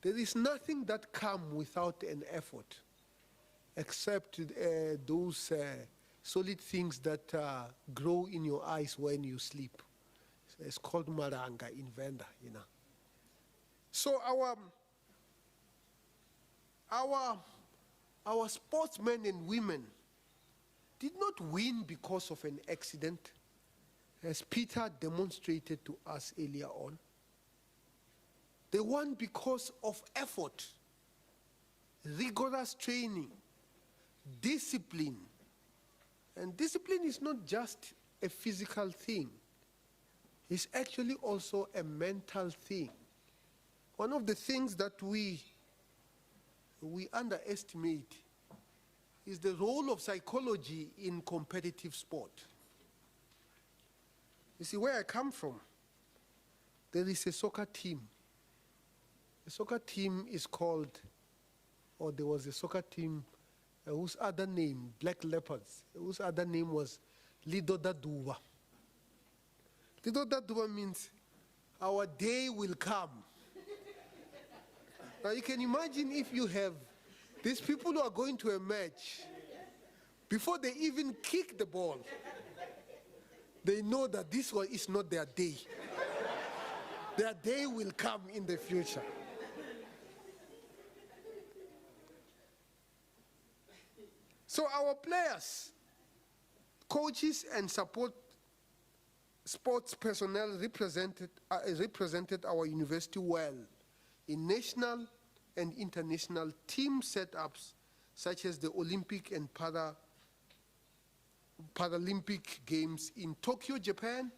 there is nothing that comes without an effort, except those solid things that grow in your eyes when you sleep. So it's called maranga in Venda, you know. So our sportsmen and women did not win because of an accident, as Peter demonstrated to us earlier on. They won because of effort, rigorous training, discipline. And discipline is not just a physical thing. It's actually also a mental thing. One of the things that we underestimate is the role of psychology in competitive sport. You see, where I come from, there is a soccer team. The soccer team is called, or there was a soccer team whose other name, Black Leopards, whose other name was Lido Daduwa. Lido Daduwa means our day will come. Now you can imagine if you have these people who are going to a match, before they even kick the ball, they know that this one is not their day. Their day will come in the future. So our players, coaches, and sports personnel represented our university well in national and international team setups such as the Olympic and Paralympic Games in Tokyo, Japan,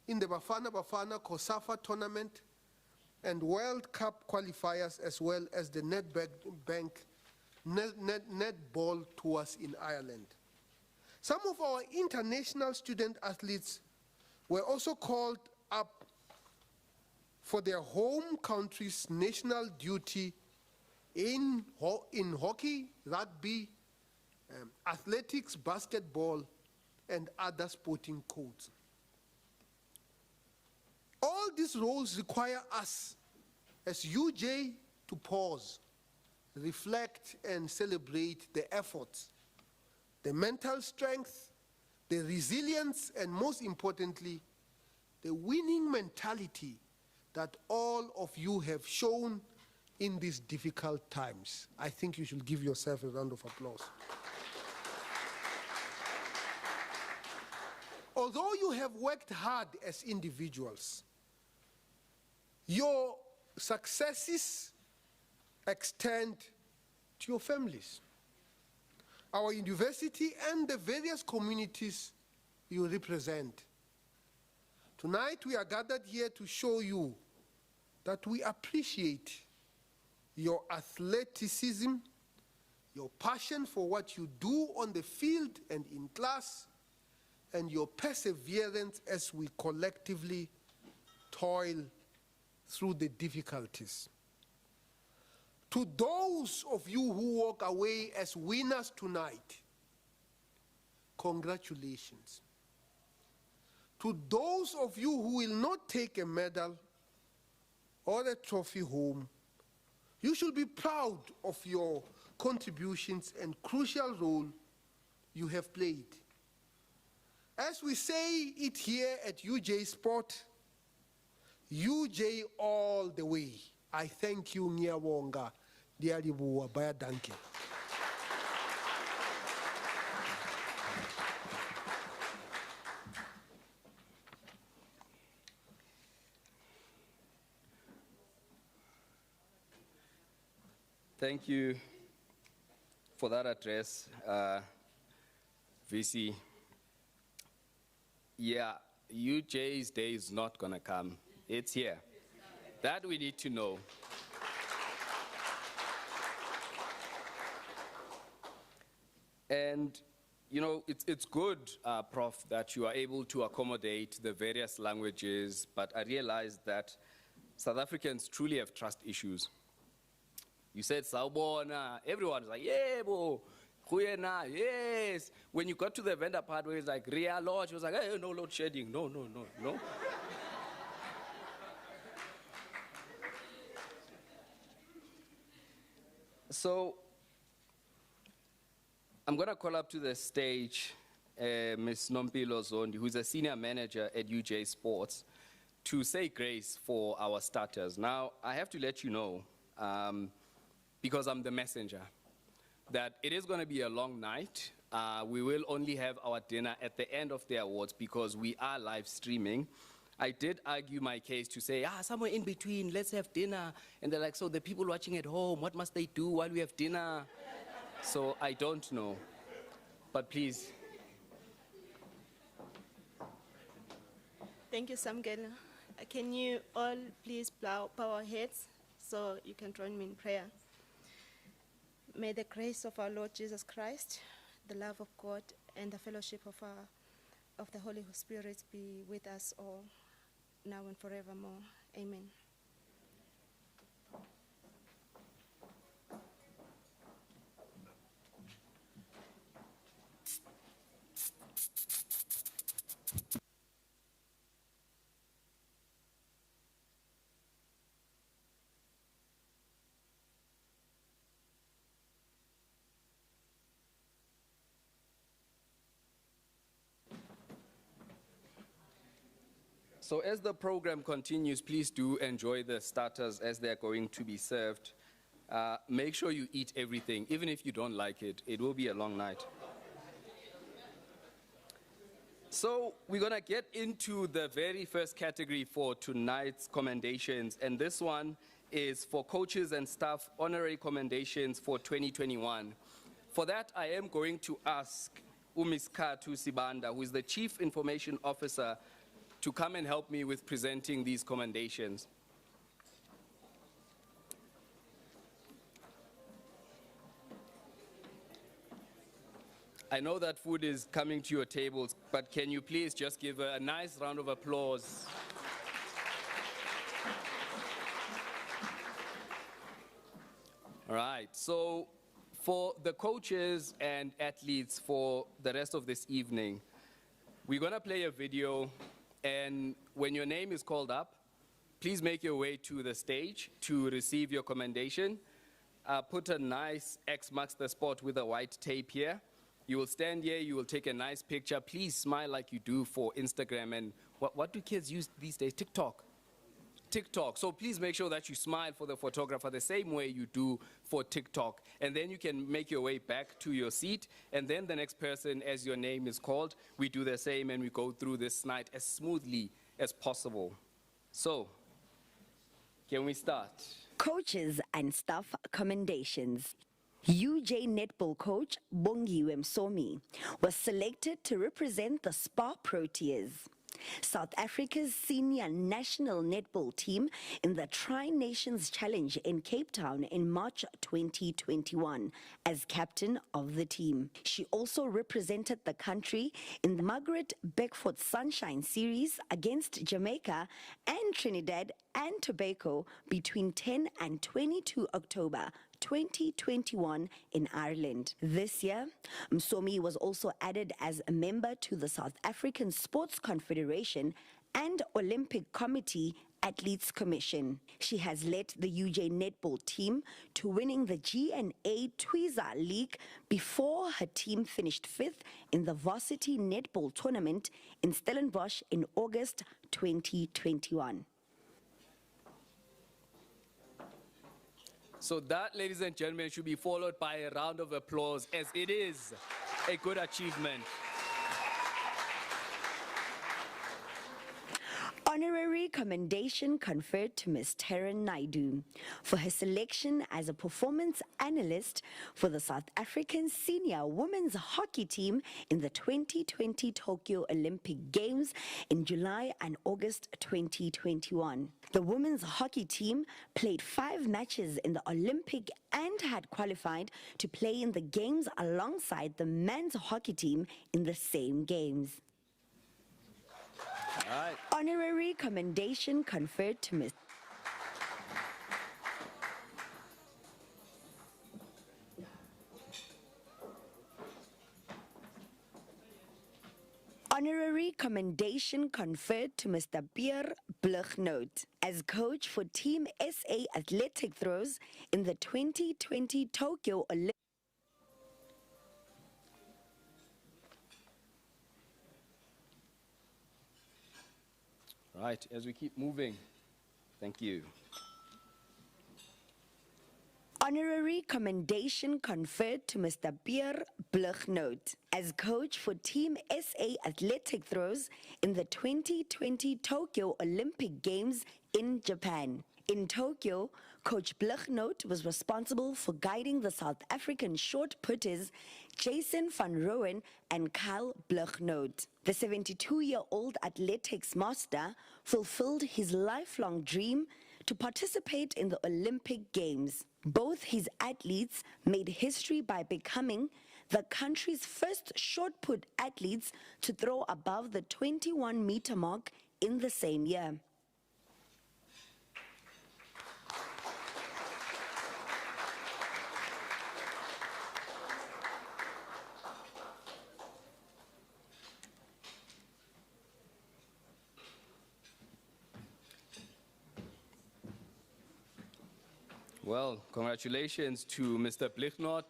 in the Bafana COSAFA tournament, and World Cup qualifiers, as well as the netball tours in Ireland. Some of our international student athletes were also called up for their home country's national duty in hockey, rugby, athletics, basketball, and other sporting codes. All these roles require us as UJ to pause, reflect, and celebrate the efforts, the mental strength, the resilience, and most importantly, the winning mentality that all of you have shown in these difficult times. I think you should give yourself a round of applause. Although you have worked hard as individuals, your successes extend to your families, our university, and the various communities you represent. Tonight we are gathered here to show you that we appreciate your athleticism, your passion for what you do on the field and in class, and your perseverance as we collectively toil through the difficulties. To those of you who walk away as winners tonight, congratulations. To those of you who will not take a medal or a trophy home, you should be proud of your contributions and crucial role you have played. As we say it here at UJ Sport, UJ all the way. I thank you, Nyawonga, Diaribuwa, Baya Danke. Thank you for that address, VC. Yeah, UJ's day is not gonna come. It's here. That we need to know. And, you know, it's good, Prof, that you are able to accommodate the various languages, but I realize that South Africans truly have trust issues. You said Sawubona, everyone's like, yeah, bo. Goeie na, yes. When you got to the vendor part where it's like, Ria Lord, she was like, hey, no load shedding. No. So, I'm going to call up to the stage Ms. Nompilo Zondi, who's a senior manager at UJ Sports, to say grace for our starters. Now, I have to let you know, because I'm the messenger, that it is going to be a long night. We will only have our dinner at the end of the awards because we are live streaming. I did argue my case to say, somewhere in between, let's have dinner. And they're like, so the people watching at home, what must they do while we have dinner? So I don't know. But please. Thank you, Samgela. Can you all please bow our heads so you can join me in prayer? May the grace of our Lord Jesus Christ, the love of God, and the fellowship of the Holy Spirit be with us all, now and forevermore. Amen. So as the program continues, please do enjoy the starters as they're going to be served. Make sure you eat everything, even if you don't like it. It will be a long night. So we're going to get into the very first category for tonight's commendations, and this one is for coaches and staff honorary commendations for 2021. For that, I am going to ask Umiskatu Sibanda, who is the Chief Information Officer, to come and help me with presenting these commendations. I know that food is coming to your tables, but can you please just give a nice round of applause? All right, so for the coaches and athletes for the rest of this evening, we're gonna play a video. And when your name is called up, please make your way to the stage to receive your commendation. Put a nice X marks the spot with a white tape here. You will stand here, you will take a nice picture. Please smile like you do for Instagram. And what do kids use these days? TikTok. So please make sure that you smile for the photographer the same way you do for TikTok. And then you can make your way back to your seat. And then the next person, as your name is called, we do the same and we go through this night as smoothly as possible. So, can we start? Coaches and staff commendations. UJ netball coach Bongiwe Msomi was selected to represent the Spa Proteas, South Africa's senior national netball team, in the Tri-Nations Challenge in Cape Town in March 2021 as captain of the team. She also represented the country in the Margaret Beckford Sunshine Series against Jamaica and Trinidad and Tobago between 10 and 22 October 2021 in Ireland. This year, Msomi was also added as a member to the South African Sports Confederation and Olympic Committee Athletes Commission. She has led the UJ netball team to winning the GNA Twiza League before her team finished 5th in the varsity netball tournament in Stellenbosch in August 2021. So that, ladies and gentlemen, should be followed by a round of applause, as it is a good achievement. Honorary commendation conferred to Ms. Taryn Naidu for her selection as a performance analyst for the South African senior women's hockey team in the 2020 Tokyo Olympic Games in July and August 2021. The women's hockey team played 5 matches in the Olympic and had qualified to play in the games alongside the men's hockey team in the same games. All right. Honorary commendation conferred to Ms. Honorary commendation conferred to Mr. Peter DuPree as coach for Team SA athletic throws in the 2020 Tokyo Olympics. Right, as we keep moving, thank you. Honorary commendation conferred to Mr. Peter DuPree as coach for Team SA athletic throws in the 2020 Tokyo Olympic Games in Japan. In Tokyo, Coach DuPree was responsible for guiding the South African short putters Jason van Rooyen and Kyle DuPree. The 72-year-old athletics master fulfilled his lifelong dream to participate in the Olympic Games. Both his athletes made history by becoming the country's first short put athletes to throw above the 21-meter mark in the same year. Well, congratulations to Mr. DuPree.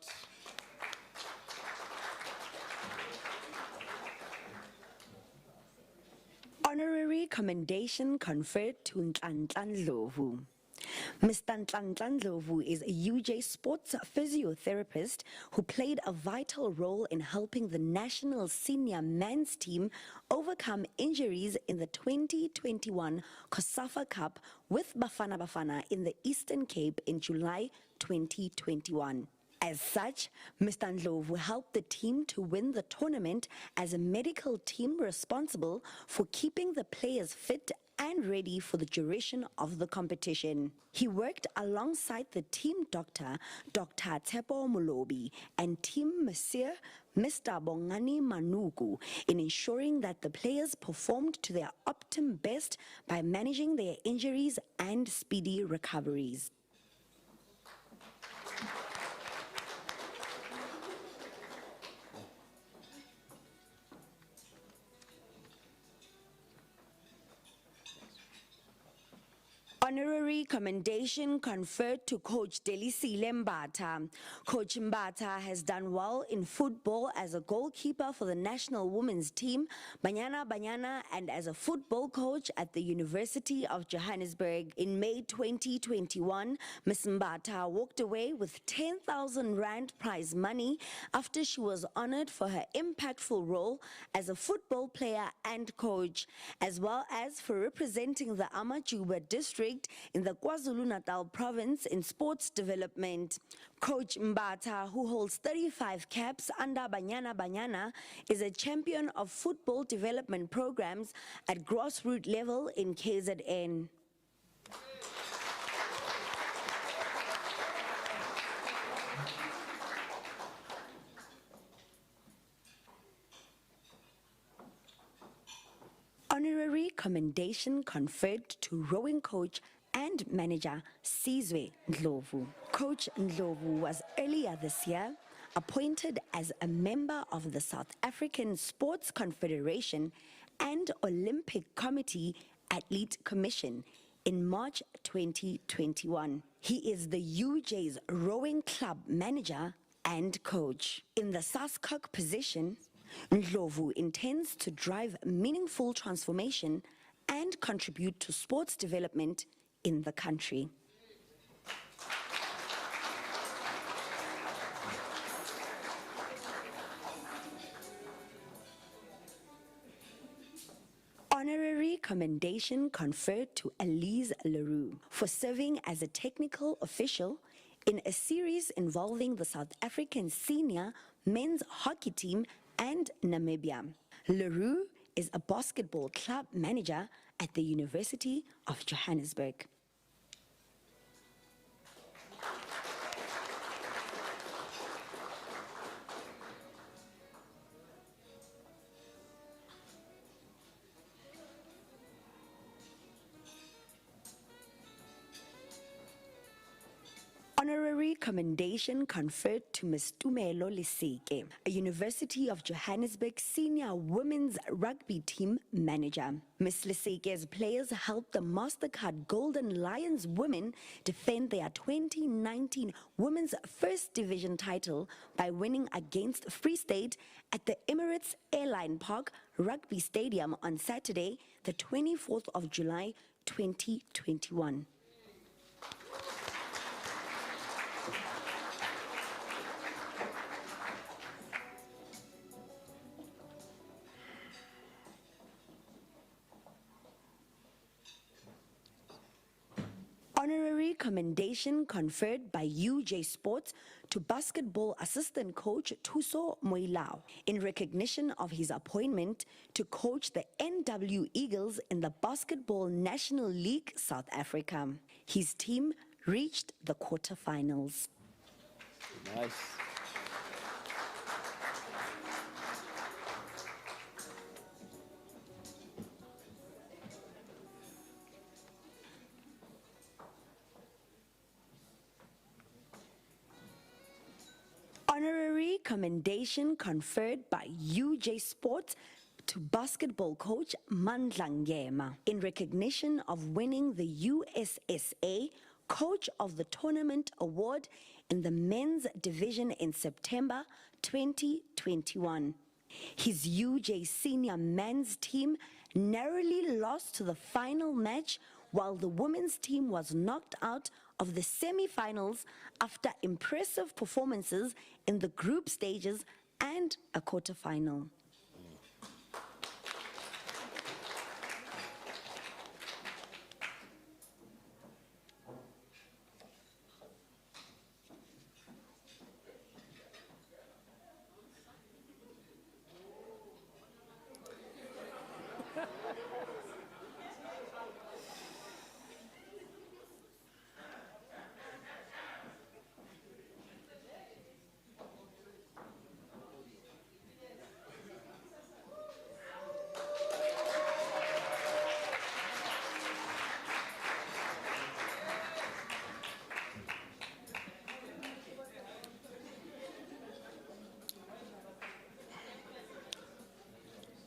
Honorary commendation conferred to Nhlanhla Ndlovu. Mr. Nhlanhla Ndlovu is a UJ sports physiotherapist who played a vital role in helping the national senior men's team overcome injuries in the 2021 COSAFA Cup with Bafana Bafana in the Eastern Cape in July 2021. As such, Mr. Ndlovu helped the team to win the tournament as a medical team responsible for keeping the players fit and ready for the duration of the competition. He worked alongside the team doctor, Dr. Tsepo Mulobi, and team Monsieur, Mr. Bongani Manuku, in ensuring that the players performed to their optimum best by managing their injuries and speedy recoveries. Honorary commendation conferred to Coach Delisile Mbatha. Coach Mbatha has done well in football as a goalkeeper for the national women's team, Banyana Banyana, and as a football coach at the University of Johannesburg. In May 2021, Ms. Mbatha walked away with 10,000 Rand prize money after she was honored for her impactful role as a football player and coach, as well as for representing the Amajuba district in the KwaZulu-Natal province in sports development. Coach Mbatha, who holds 35 caps under Banyana Banyana, is a champion of football development programs at grassroots level in KZN. Honorary commendation conferred to rowing coach and manager Sizwe Ndlovu. Coach Ndlovu was earlier this year appointed as a member of the South African Sports Confederation and Olympic Committee Athlete Commission in March 2021. He is the UJ's rowing club manager and coach. In the SASCOC position, Ndlovu intends to drive meaningful transformation and contribute to sports development in the country. Honorary commendation conferred to Elise Leroux for serving as a technical official in a series involving the South African senior men's hockey team and Namibia. Leroux is a basketball club manager at the University of Johannesburg. Honorary commendation conferred to Ms. Tumelo Leseke, a University of Johannesburg senior women's rugby team manager. Ms. Leseke's players helped the MasterCard Golden Lions women defend their 2019 Women's First Division title by winning against Free State at the Emirates Airline Park Rugby Stadium on Saturday, the 24th of July, 2021. Honorary commendation conferred by UJ Sports to basketball assistant coach Thuso Moilao in recognition of his appointment to coach the NW Eagles in the Basketball National League South Africa. His team reached the quarterfinals. Nice. Honorary commendation conferred by UJ Sports to basketball coach Mandla Ngema in recognition of winning the USSA Coach of the Tournament Award in the men's division in September 2021. His UJ senior men's team narrowly lost to the final match, while the women's team was knocked out of the semi-finals after impressive performances in the group stages and a quarterfinal.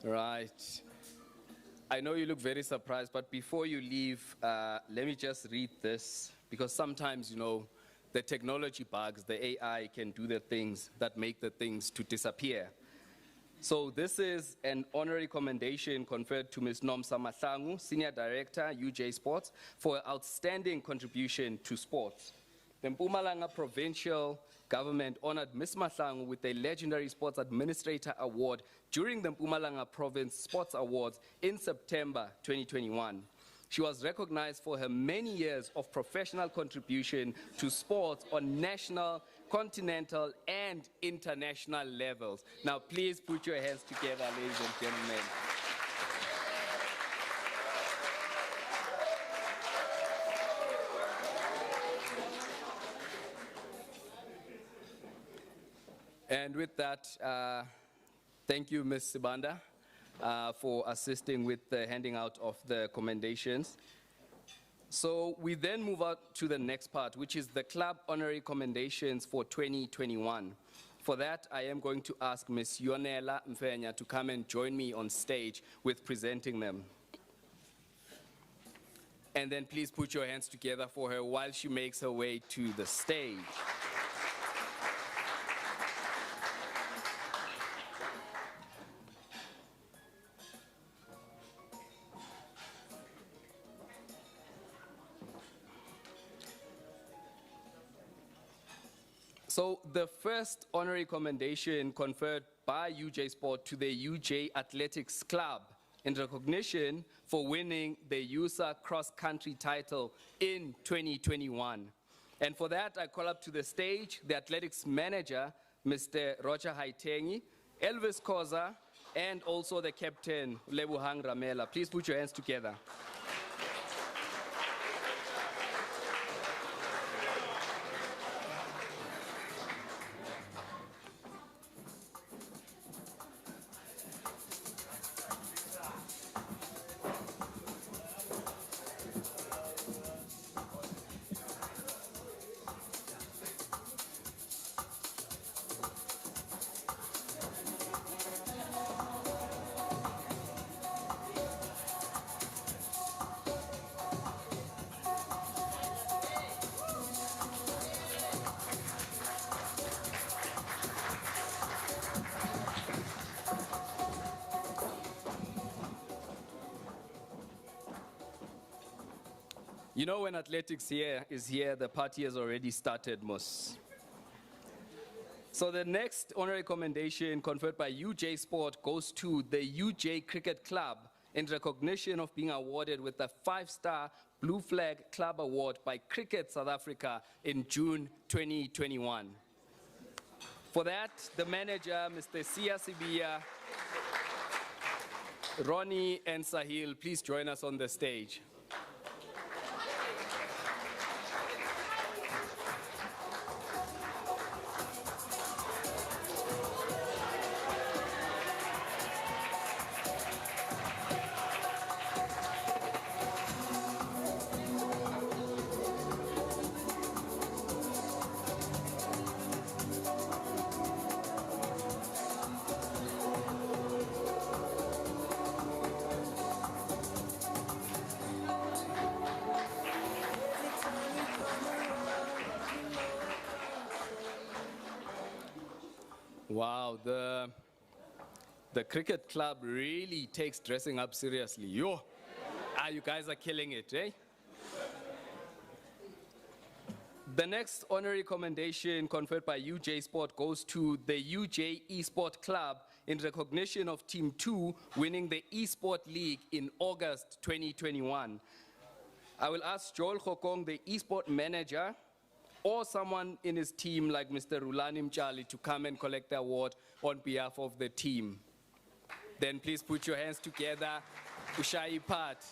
Right. I know you look very surprised, but before you leave, let me just read this, because sometimes, the technology bugs, the AI can do the things that make the things to disappear. So this is an honorary commendation conferred to Ms. Nomsa Mahlangu, Senior Director, UJ Sports, for her outstanding contribution to sports. The Mpumalanga Provincial Government honored Ms. Mahlangu with a legendary Sports Administrator Award during the Mpumalanga Province Sports Awards in September 2021. She was recognized for her many years of professional contribution to sports on national, continental, and international levels. Now, please put your hands together, ladies and gentlemen. And with that, thank you, Ms. Sibanda, for assisting with the handing out of the commendations. So we then move out to the next part, which is the club honorary commendations for 2021. For that, I am going to ask Ms. Yonela Mfenya to come and join me on stage with presenting them. And then please put your hands together for her while she makes her way to the stage. So the first honorary commendation conferred by UJ Sport to the UJ Athletics Club in recognition for winning the USA cross-country title in 2021. And for that, I call up to the stage the athletics manager, Mr. Roger Haitengi, Elvis Koza, and also the captain, Lebuhang Ramela. Please put your hands together. You know when athletics is here, the party has already started, Mus. So the next honorary commendation conferred by UJ Sport goes to the UJ Cricket Club in recognition of being awarded with the 5-star Blue Flag Club Award by Cricket South Africa in June 2021. For that, the manager, Mr. Sia Sibia, Ronnie and Sahil, please join us on the stage. Wow, the cricket club really takes dressing up seriously. You guys are killing it, eh? The next honorary commendation conferred by UJ Sport goes to the UJ Esport Club in recognition of Team 2 winning the Esport League in August 2021. I will ask Joel Khokong, the Esport manager, or someone in his team like Mr. Rulani Mchali to come and collect the award on behalf of the team. Then please put your hands together. Ushayi Pat.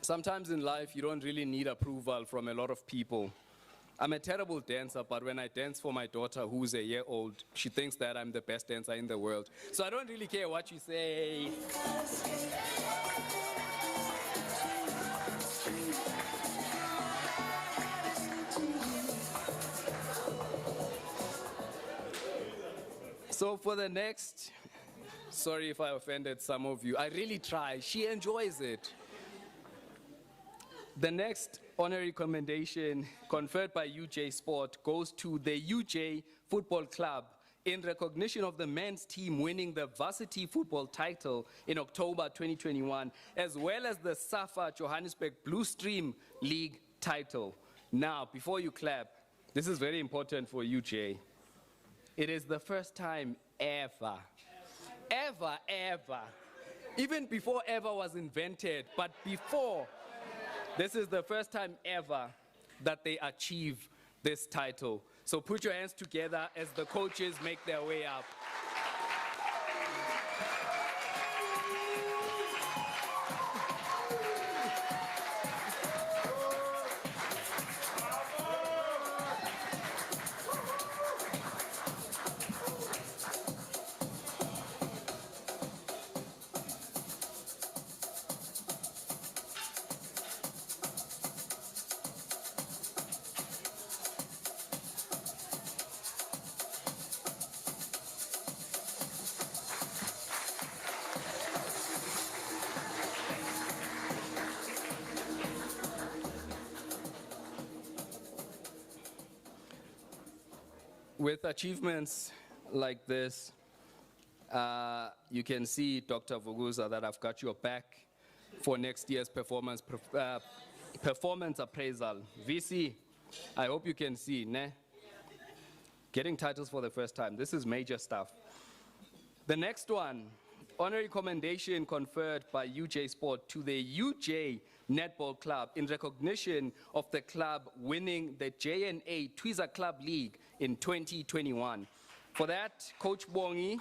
Sometimes in life, you don't really need approval from a lot of people. I'm a terrible dancer, but when I dance for my daughter, who's a year old, she thinks that I'm the best dancer in the world. So I don't really care what you say. So for the next, sorry if I offended some of you, I really try. She enjoys it. The next honorary commendation conferred by UJ Sport goes to the UJ Football Club in recognition of the men's team winning the varsity football title in October 2021, as well as the SAFA Johannesburg Blue Stream League title. Now, before you clap, this is very important for UJ. It is the first time ever, even before ever was invented, but before, this is the first time ever that they achieve this title. So put your hands together as the coaches make their way up. With achievements like this, you can see, Dr. Vuguza, that I've got your back for next year's performance appraisal. VC, I hope you can see, ne? Getting titles for the first time. This is major stuff. The next one, honorary commendation conferred by UJ Sport to the UJ Netball Club in recognition of the club winning the JNA Twiza Club League in 2021. For that, Coach Bongi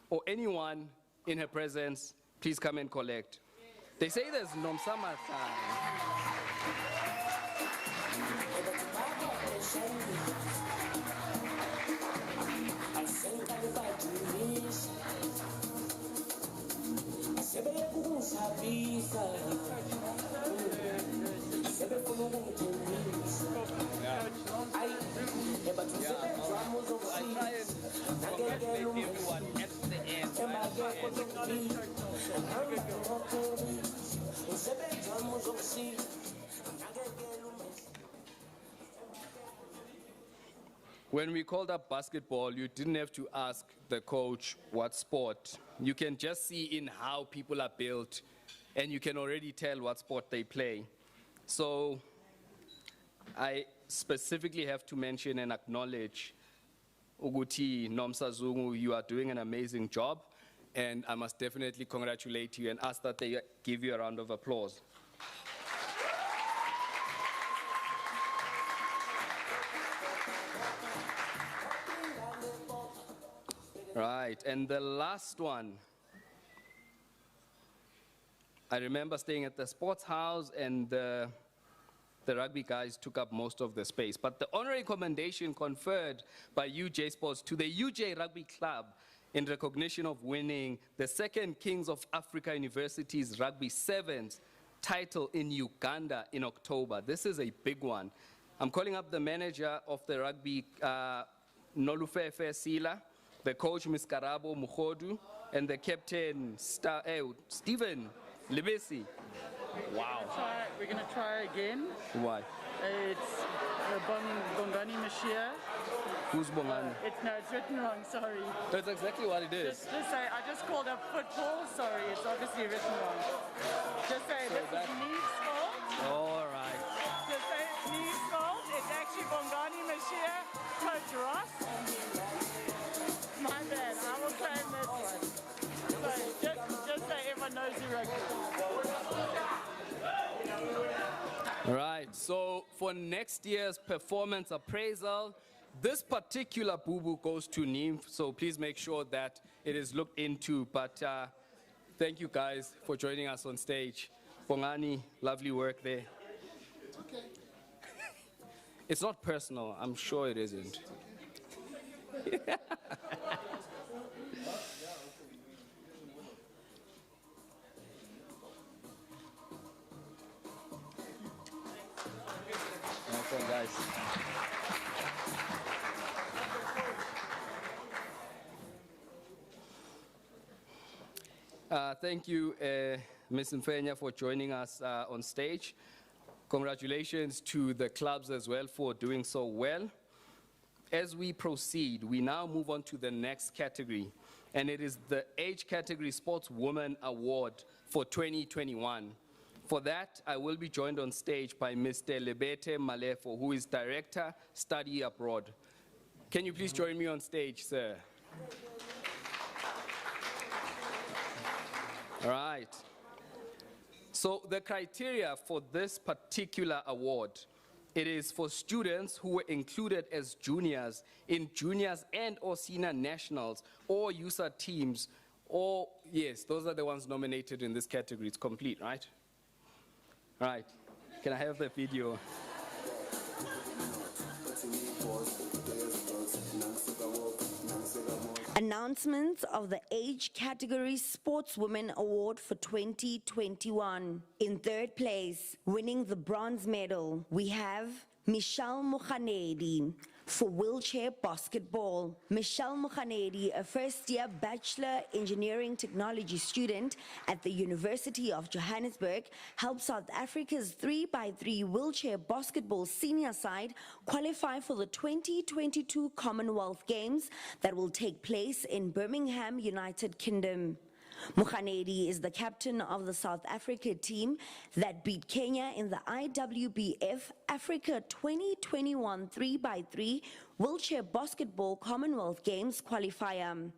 or anyone in her presence, please come and collect. They say there's Nomsama I try and congratulate everyone at the When we called up basketball, you didn't have to ask the coach what sport. You can just see in how people are built, and you can already tell what sport they play. So I specifically have to mention and acknowledge Uguti Nomsa Zungu, you are doing an amazing job, and I must definitely congratulate you and ask that they give you a round of applause. Right, and the last one. I remember staying at the sports house, and the rugby guys took up most of the space. But the honorary commendation conferred by UJ Sports to the UJ Rugby Club in recognition of winning the second Kings of Africa University's Rugby Sevens title in Uganda in October. This is a big one. I'm calling up the manager of the rugby, Nolufefe Sila, the coach, Ms. Karabo Mukhodu, and the captain, Stephen Libesi. Wow. We're going to try again. Why? It's Bongani Mashia. Who's Bongani? It's written wrong, sorry. That's exactly what it is. Just say, I just called up football, sorry, it's obviously written wrong. Just say, So this is that- Neve's fault. All right. Just say it's Neve's fault. It's actually Bongani Mashia, Coach Ross. My bad, I will claim this one. So just so everyone knows who rugby is. Right, so for next year's performance appraisal, this particular boo-boo goes to Neem, so please make sure that it is looked into. But thank you guys for joining us on stage. Bongani, lovely work there. Okay. It's not personal, I'm sure it isn't. Nice one, guys. Thank you, Ms. Mfenya, for joining us on stage. Congratulations to the clubs as well for doing so well. As we proceed, we now move on to the next category, and it is the Age Category Sportswoman Award for 2021. For that, I will be joined on stage by Mr. Lebete Malefo, who is Director, Study Abroad. Can you please join me on stage, sir? All right. So the criteria for this particular award, it is for students who were included as juniors in juniors and or senior nationals or user teams, or yes, those are the ones nominated in this category. It's complete, right? Right. Can I have the video? Announcements of the Age Category Sportswoman Award for 2021. In third place, winning the bronze medal, we have Michelle Mukhanedi for wheelchair basketball. Michelle Mukhanedi, a first-year Bachelor Engineering Technology student at the University of Johannesburg, helped South Africa's 3x3 wheelchair basketball senior side qualify for the 2022 Commonwealth Games that will take place in Birmingham, United Kingdom. Mukhanedi is the captain of the South Africa team that beat Kenya in the IWBF Africa 2021 3x3 wheelchair basketball Commonwealth Games qualifier.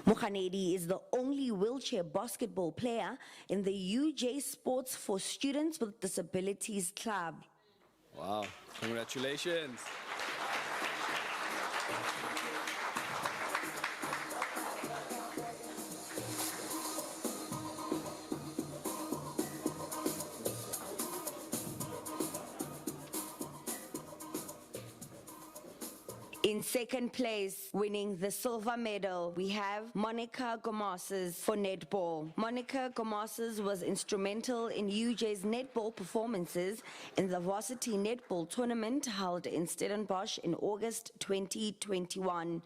Mukhanedi is the only wheelchair basketball player in the UJ Sports for Students with Disabilities Club. Wow, congratulations. In second place, winning the silver medal, we have Monica Gomases for netball. Monica Gomases was instrumental in UJ's netball performances in the varsity netball tournament held in Stellenbosch in August 2021.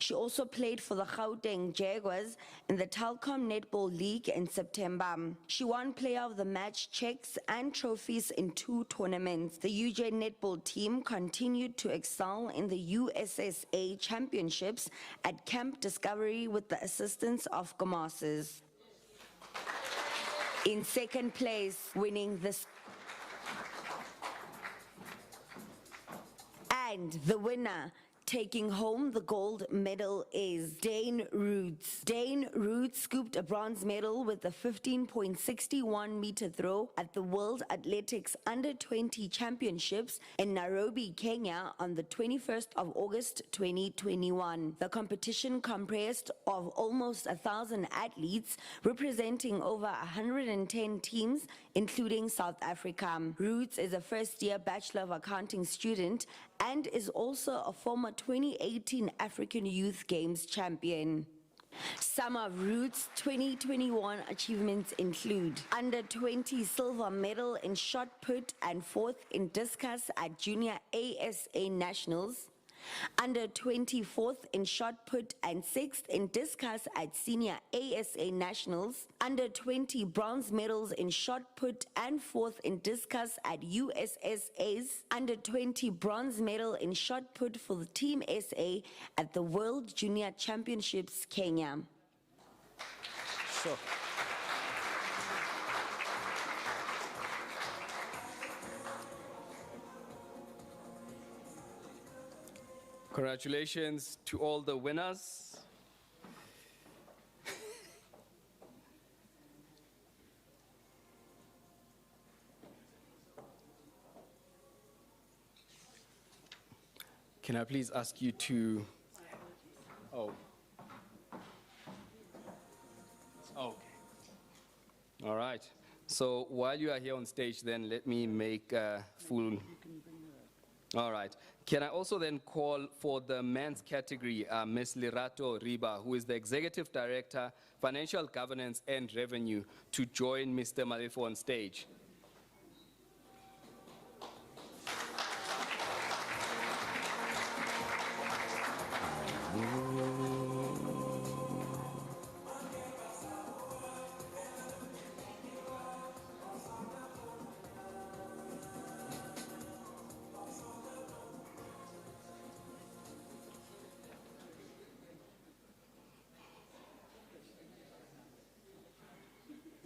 She also played for the Gauteng Jaguars in the Telkom Netball League in September. She won Player of the Match checks and trophies in 2 tournaments. The UJ netball team continued to excel in the USSA Championships at Camp Discovery with the assistance of Gomases. In second place, winning this. And the winner, taking home the gold medal, is Dane Roots. Dane Roots scooped a bronze medal with the 15.61 meter throw at the World Athletics Under-20 Championships in Nairobi, Kenya on the 21st of August 2021. The competition comprised of almost 1,000 athletes representing over 110 teams, including South Africa. Roots is a first-year Bachelor of Accounting student and is also a former 2018 African Youth Games champion. Some of Roots' 2021 achievements include Under-20 silver medal in shot put and 4th in discus at Junior ASA Nationals, Under-20 4th in shot put and 6th in discus at Senior ASA Nationals, Under-20 bronze medals in shot put and 4th in discus at USSA's, Under-20 bronze medal in shot put for the Team SA at the World Junior Championships, Kenya. Sure. Congratulations to all the winners. Can I please ask you to... Oh. Okay. All right. So while you are here on stage, then let me make a full... All right. Can I also then call for the men's category, Ms. Lerato Riba, who is the Executive Director, Financial Governance and Revenue, to join Mr. Malefo on stage.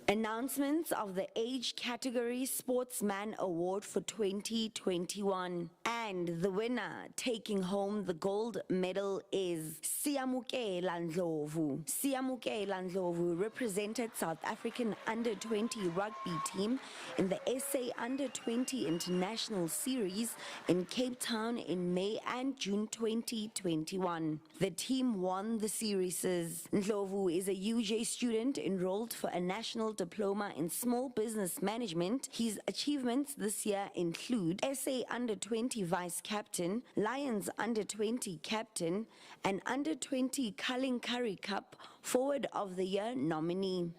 Announcements of the Age Category Sportsman Award for 2021. And the winner taking home the gold medal is Siyamukela Ndlovu. Siyamukela Ndlovu represented South African Under-20 rugby team in the SA Under-20 International Series in Cape Town in May and June 2021. The team won the series. Ndlovu is a UJ student enrolled for a national diploma in small business management. His achievements this year include SA Under-20 Vice Captain, Lions Under-20 Captain, and Under-20 Culling Curry Cup Forward of the Year nominee.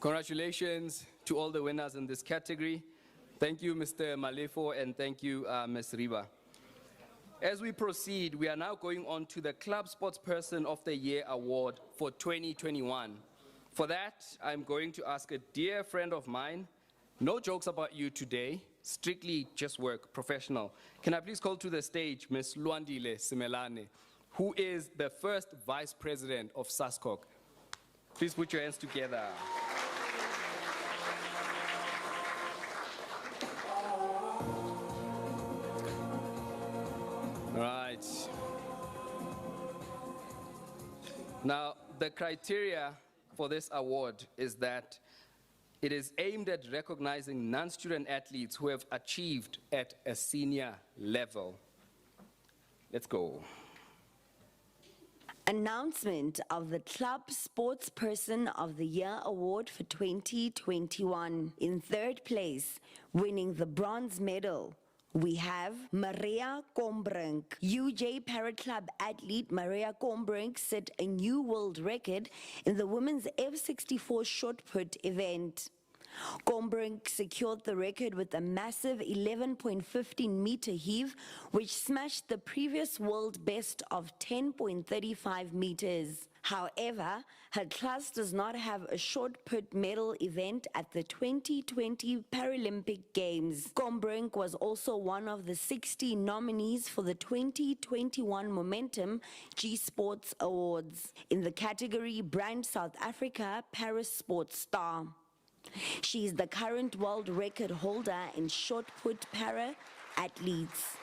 Congratulations to all the winners in this category. Thank you, Mr. Malefo, and thank you, Ms. Riba. As we proceed, we are now going on to the Club Sportsperson of the Year Award for 2021. For that, I'm going to ask a dear friend of mine, no jokes about you today, strictly just work, professional. Can I please call to the stage Ms. Luandile Simelane, who is the first Vice President of SASCOC. Please put your hands together. Right. Now, the criteria for this award is that it is aimed at recognizing non-student athletes who have achieved at a senior level. Let's go. Announcement of the Club Sportsperson of the Year Award for 2021. In third place, winning the bronze medal, we have Maria Kombrink. UJ Para Club athlete Maria Kombrink set a new world record in the women's F64 shot put event. Kombrink secured the record with a massive 11.15 meter heave, which smashed the previous world best of 10.35 meters. However, her class does not have a short put medal event at the 2020 Paralympic Games. Kombrink was also one of the 60 nominees for the 2021 Momentum G Sports Awards in the category Brand South Africa Paris Sports Star. She is the current world record holder in shot put para athletes.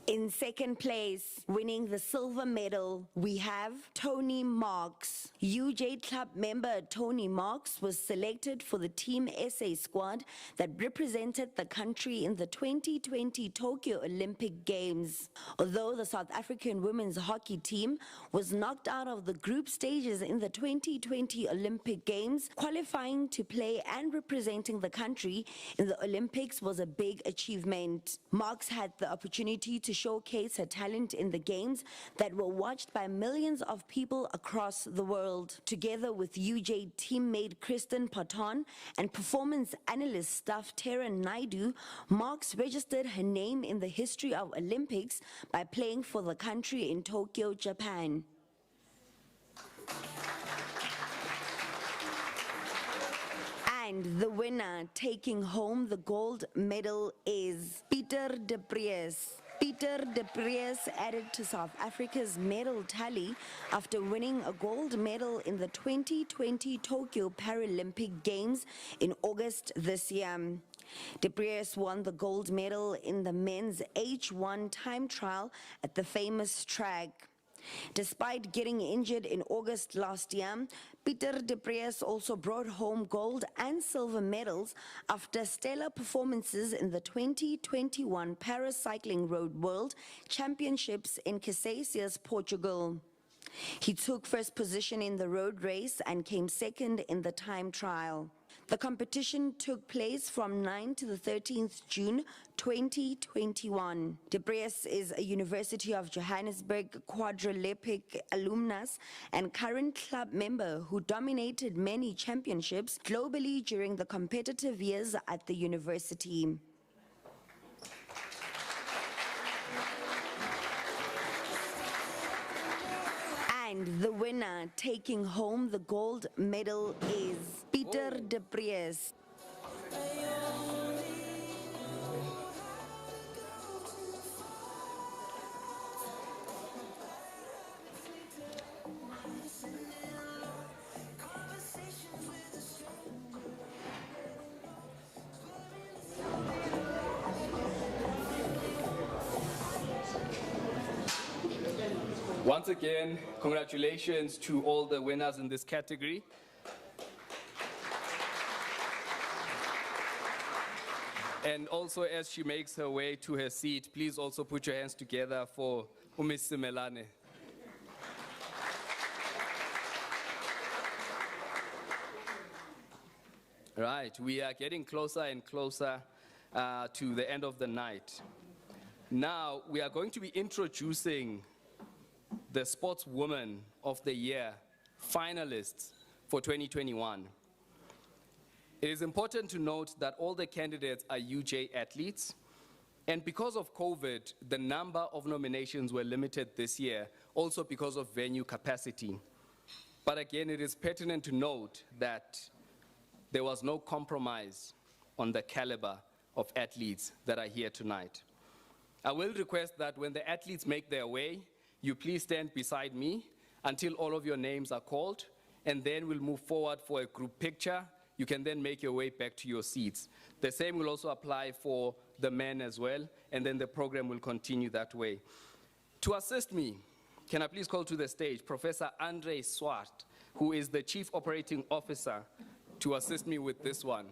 In second place, winning the silver medal, we have Tony Marks. UJ Club member Tony Marks was selected for the Team SA squad that represented the country in the 2020 Tokyo Olympic Games. Although the South African women's hockey team was knocked out of the group stages in the 2020 Olympic Games, qualifying to play and representing the country in the Olympics was a big achievement. Marks had the opportunity to showcase her talent in the games that were watched by millions of people across the world. Together with UJ teammate Kristen Patton and performance analyst staff Tara Naidu, Marks registered her name in the history of Olympics by playing for the country in Tokyo, Japan. And the winner taking home the gold medal is Peter DuPree. Peter DuPree added to South Africa's medal tally after winning a gold medal in the 2020 Tokyo Paralympic Games in August this year. DuPree won the gold medal in the men's H1 time trial at the famous track. Despite getting injured in August last year, Peter DuPree also brought home gold and silver medals after stellar performances in the 2021 Paracycling Road World Championships in Caxias, Portugal. He took first position in the road race and came second in the time trial. The competition took place from 9 to the 13th June 2021. DuPree is a University of Johannesburg quadriplegic alumnus and current club member who dominated many championships globally during the competitive years at the university. And the winner taking home the gold medal is Peter DuPree. Once again, congratulations to all the winners in this category. And also, as she makes her way to her seat, please also put your hands together for Miss Simelane. Right, we are getting closer and closer to the end of the night. Now, we are going to be introducing the Sportswoman of the Year finalists for 2021. It is important to note that all the candidates are UJ athletes, and because of COVID, the number of nominations were limited this year, also because of venue capacity. But again, it is pertinent to note that there was no compromise on the caliber of athletes that are here tonight. I will request that when the athletes make their way, you please stand beside me until all of your names are called, and then we'll move forward for a group picture. You can then make your way back to your seats. The same will also apply for the men as well, and then the program will continue that way. To assist me, can I please call to the stage Professor Andre Swart, who is the Chief Operating Officer to assist me with this one.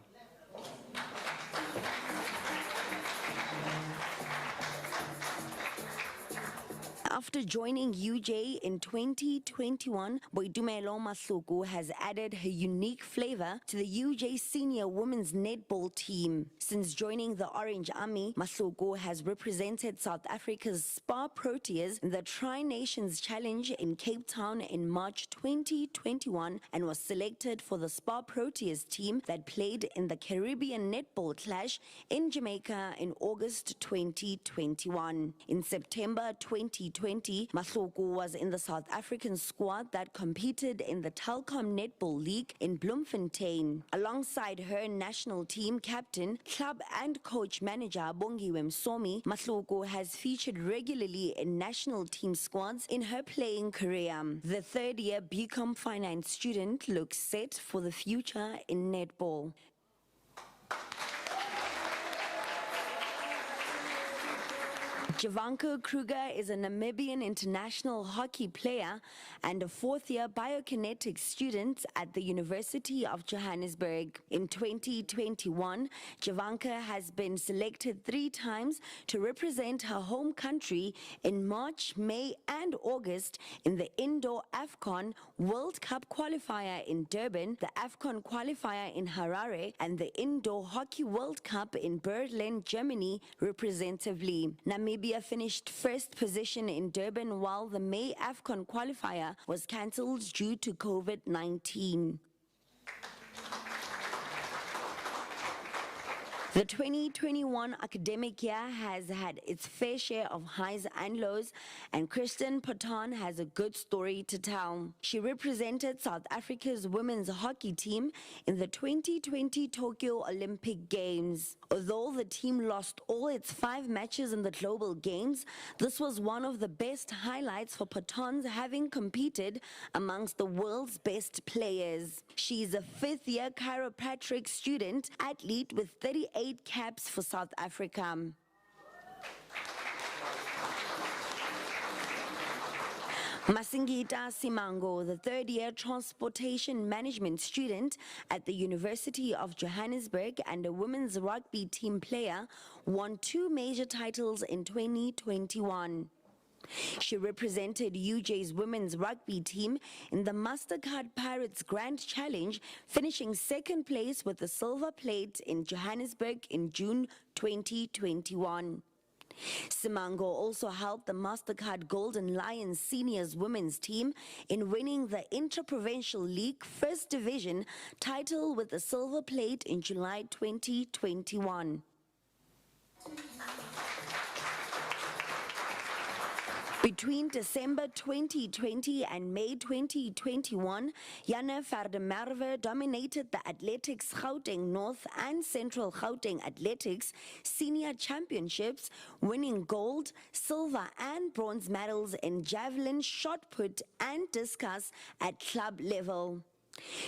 After joining UJ in 2021, Boitumelo Masoko has added her unique flavor to the UJ senior women's netball team. Since joining the Orange Army, Masoko has represented South Africa's Spar Proteas in the Tri-Nations Challenge in Cape Town in March 2021 and was selected for the Spar Proteas team that played in the Caribbean Netball Clash in Jamaica in August 2021. In September 2020, Masoko was in the South African squad that competed in the Telkom Netball League in Bloemfontein. Alongside her national team captain, club and coach manager Bongiwe Msomi, Masoko has featured regularly in national team squads in her playing career. The third-year BCom finance student looks set for the future in netball. Javanko Kruger is a Namibian international hockey player and a fourth-year biokinetics student at the University of Johannesburg. In 2021, Javanka has been selected 3 times to represent her home country in March, May and August in the Indoor AFCON World Cup qualifier in Durban, the AFCON qualifier in Harare and the Indoor Hockey World Cup in Berlin, Germany, respectively. Namibia finished first position in Durban while the May AFCON qualifier was cancelled due to COVID-19. The 2021 academic year has had its fair share of highs and lows, and Kristen Patan has a good story to tell. She represented South Africa's women's hockey team in the 2020 Tokyo Olympic Games. Although the team lost all its 5 matches in the global games, this was one of the best highlights for Patans, having competed amongst the world's best players. She is a 5th-year chiropractic student athlete with 38 caps for South Africa. Masingita Simango, the 3rd-year transportation management student at the University of Johannesburg and a women's rugby team player, won 2 major titles in 2021. She represented UJ's women's rugby team in the Mastercard Pirates Grand Challenge, finishing 2nd place with the silver plate in Johannesburg in June 2021. Simango also helped the Mastercard Golden Lions Seniors women's team in winning the Inter-Provincial League First Division title with the silver plate in July 2021. Between December 2020 and May 2021, Jana Verdemerwe dominated the Athletics Gauteng North and Central Gauteng Athletics Senior Championships, winning gold, silver and bronze medals in javelin, shot put and discus at club level.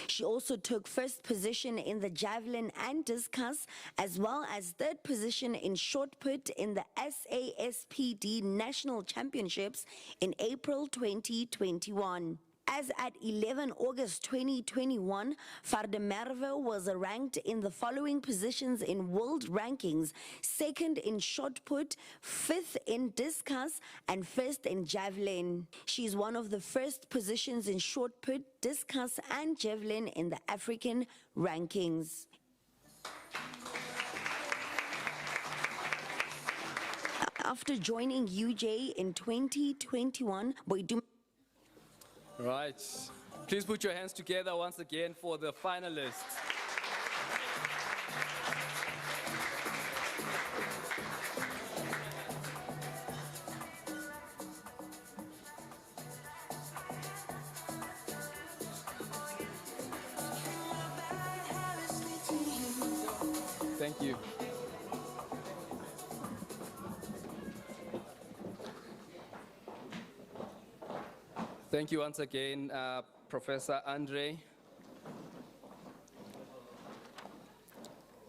She also took 1st position in the javelin and discus, as well as 3rd position in shot put in the SASPD National Championships in April 2021. As at 11 August 2021, Verdemerwe was ranked in the following positions in world rankings: 2nd in shot put, 5th in discus, and 1st in javelin. She is one of the first positions in shot put, discus, and javelin in the African rankings. After joining UJ in 2021, Right. Please put your hands together once again for the finalists. Thank you. Thank you once again, Professor Andre.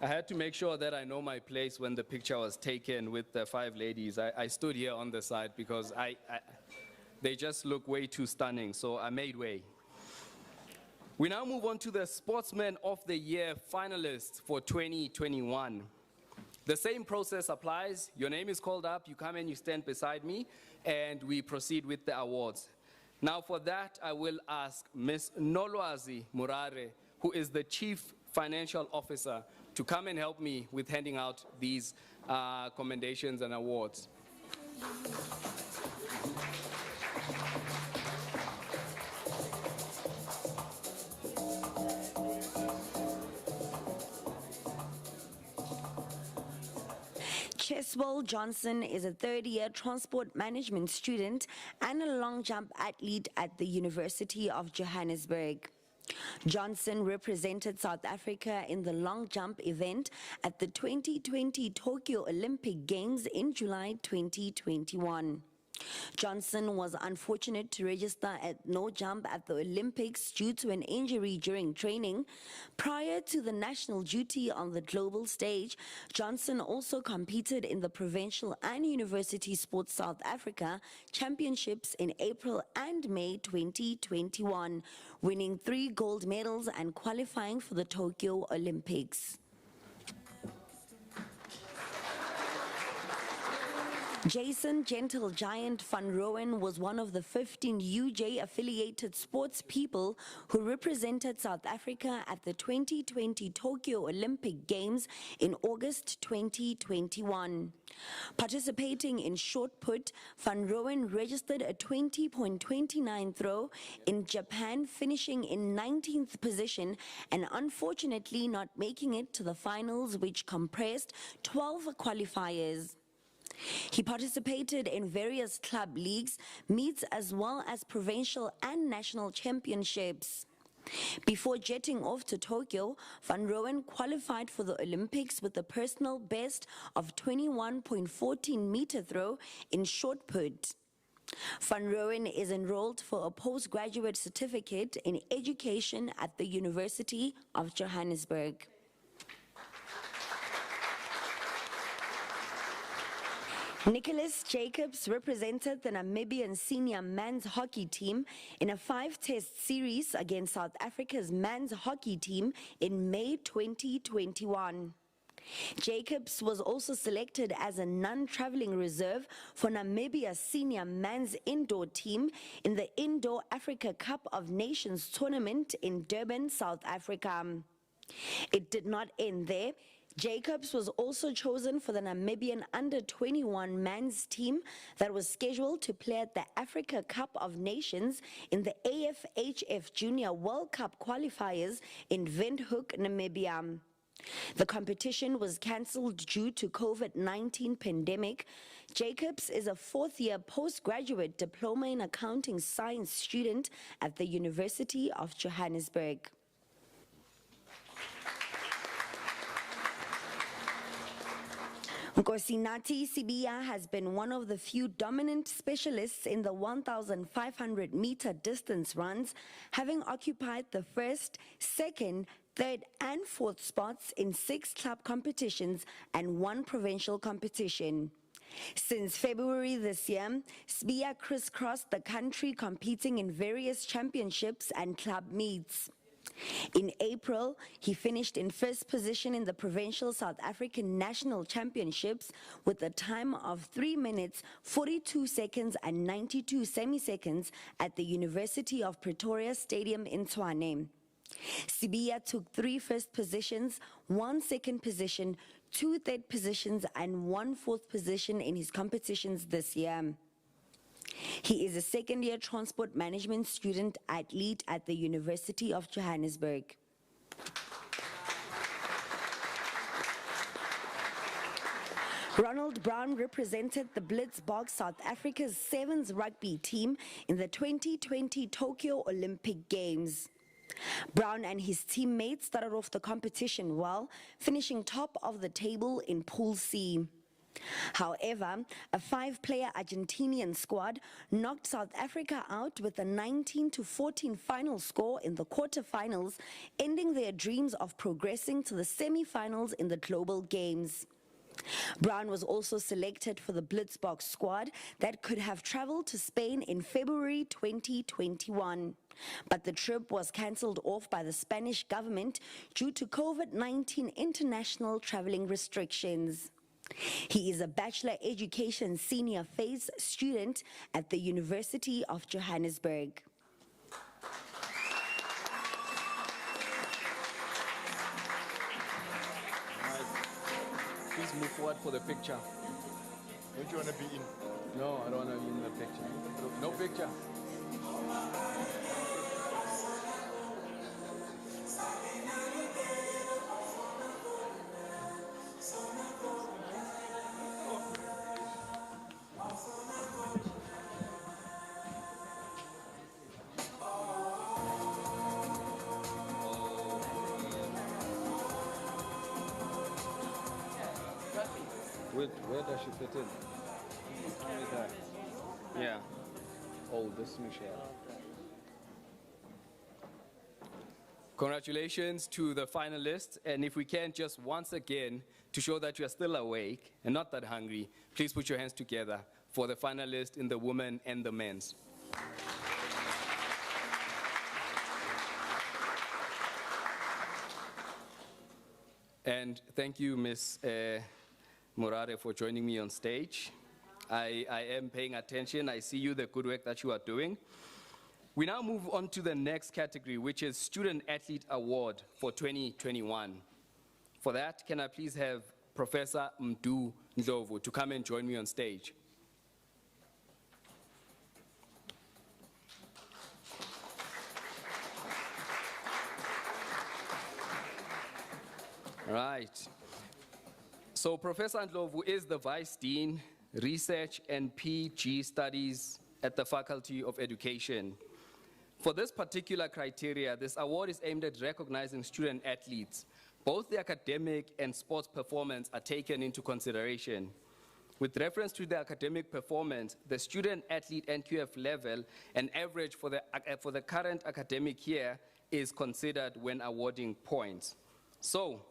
I had to make sure that I know my place when the picture was taken with the 5 ladies. I stood here on the side because they just look way too stunning, so I made way. We now move on to the Sportsman of the Year finalists for 2021. The same process applies. Your name is called up, you come and you stand beside me, and we proceed with the awards. Now for that, I will ask Ms. Nolwazi Murare, who is the Chief Financial Officer, to come and help me with handing out these commendations and awards. Cheswell Johnson is a third-year transport management student and a long jump athlete at the University of Johannesburg. Johnson represented South Africa in the long jump event at the 2020 Tokyo Olympic Games in July 2021. Johnson was unfortunate to register at no jump at the Olympics due to an injury during training. Prior to the national duty on the global stage, Johnson also competed in the Provincial and University Sports South Africa Championships in April and May 2021, winning 3 gold medals and qualifying for the Tokyo Olympics. Jason Gentle Giant van Rooyen was one of the 15 UJ-affiliated sports people who represented South Africa at the 2020 Tokyo Olympic Games in August 2021. Participating in shot put, van Rooyen registered a 20.29 throw in Japan, finishing in 19th position and unfortunately not making it to the finals, which comprised 12 qualifiers. He participated in various club leagues, meets, as well as provincial and national championships. Before jetting off to Tokyo, van Rooyen qualified for the Olympics with a personal best of 21.14 meter throw in shot put. Van Rooyen is enrolled for a postgraduate certificate in education at the University of Johannesburg. Nicholas Jacobs represented the Namibian senior men's hockey team in a 5-test series against South Africa's men's hockey team in May 2021. Jacobs was also selected as a non-traveling reserve for Namibia's senior men's indoor team in the Indoor Africa Cup of Nations tournament in Durban, South Africa. It did not end there. Jacobs was also chosen for the Namibian under-21 men's team that was scheduled to play at the Africa Cup of Nations in the AFHF Junior World Cup qualifiers in Windhoek, Namibia. The competition was cancelled due to COVID-19 pandemic. Jacobs is a 4th-year postgraduate diploma in accounting science student at the University of Johannesburg. Nkosinati Sibiya has been one of the few dominant specialists in the 1,500-meter distance runs, having occupied the 1st, 2nd, 3rd, and 4th spots in 6 club competitions and 1 provincial competition. Since February this year, Sibiya crisscrossed the country competing in various championships and club meets. In April, he finished in 1st position in the Provincial South African National Championships with a time of 3 minutes, 42 seconds and 92 semiseconds at the University of Pretoria Stadium in Tshwane. Sibiya took 3 first positions, 1 second position, 2 third positions and 1 fourth position in his competitions this year. He is a 2nd-year transport management student athlete at the University of Johannesburg. Ronald Brown represented the Blitzboks South Africa's 7s rugby team in the 2020 Tokyo Olympic Games. Brown and his teammates started off the competition well, finishing top of the table in Pool C. However, a 5-player Argentinian squad knocked South Africa out with a 19-14 final score in the quarterfinals, ending their dreams of progressing to the semi-finals in the global games. Brown was also selected for the Blitzbox squad that could have traveled to Spain in February 2021. But the trip was cancelled off by the Spanish government due to COVID-19 international traveling restrictions. He is a Bachelor Education Senior Phase student at the University of Johannesburg. Please move forward for the picture. Don't you want to be in? No, I don't want to be in the picture. No picture. Where does she fit in? With her. Yeah. Oh, this Michelle. Congratulations to the finalists, and if we can just once again, to show that you are still awake and not that hungry, please put your hands together for the finalists in the women and the men's. And thank you, Ms. Morare, for joining me on stage. I am paying attention. I see you, the good work that you are doing. We now move on to the next category, which is Student Athlete Award for 2021. For that, can I please have Professor Mdu Ndlovu to come and join me on stage? All right. So Professor Ndlovu is the Vice Dean, Research and PG Studies at the Faculty of Education. For this particular criteria, this award is aimed at recognizing student athletes. Both the academic and sports performance are taken into consideration. With reference to the academic performance, the student athlete NQF level and average for the current academic year is considered when awarding points. So,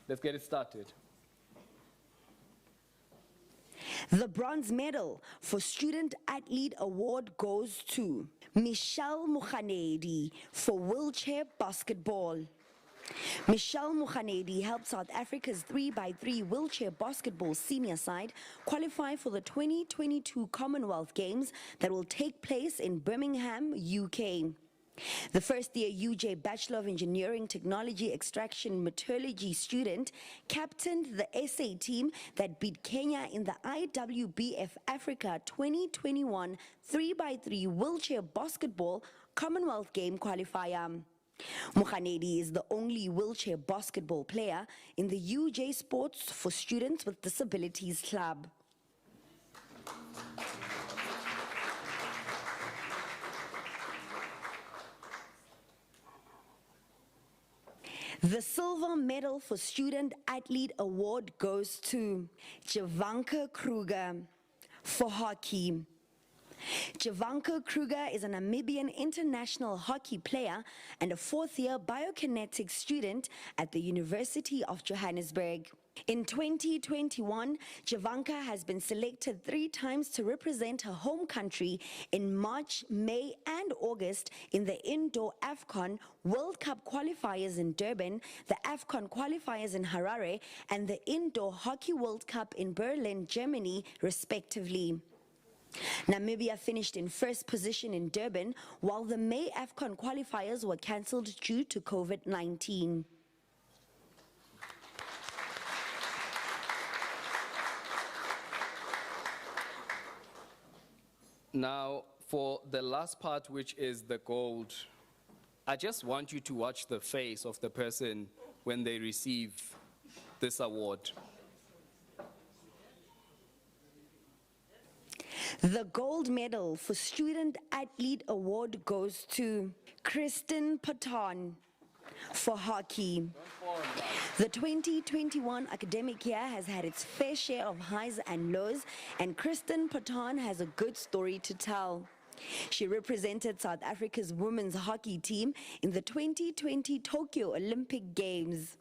let's get it started. The bronze medal for Student Athlete Award goes to Michelle Mukhanedi for wheelchair basketball. Michelle Mukhanedi helped South Africa's 3x3 wheelchair basketball senior side qualify for the 2022 Commonwealth Games that will take place in Birmingham, UK. The first-year UJ Bachelor of Engineering Technology Extraction Metallurgy student captained the SA team that beat Kenya in the IWBF Africa 2021 3x3 wheelchair basketball Commonwealth Game qualifier. Mukhanedi is the only wheelchair basketball player in the UJ Sports for Students with Disabilities Club. The silver medal for Student Athlete Award goes to Javanka Kruger for hockey. Javanka Kruger is a Namibian international hockey player and a fourth-year biokinetics student at the University of Johannesburg. In 2021, Javanka has been selected 3 times to represent her home country in March, May, and August in the indoor AFCON World Cup qualifiers in Durban, the AFCON qualifiers in Harare, and the Indoor Hockey World Cup in Berlin, Germany, respectively. Namibia finished in first position in Durban, while the May AFCON qualifiers were cancelled due to COVID-19. Now, for the last part, which is the gold, I just want you to watch the face of the person when they receive this award. The gold medal for Student Athlete Award goes to Kristen Patton for hockey. The 2021 academic year has had its fair share of highs and lows, and Kristen Patton has a good story to tell. She represented South Africa's women's hockey team in the 2020 Tokyo Olympic Games.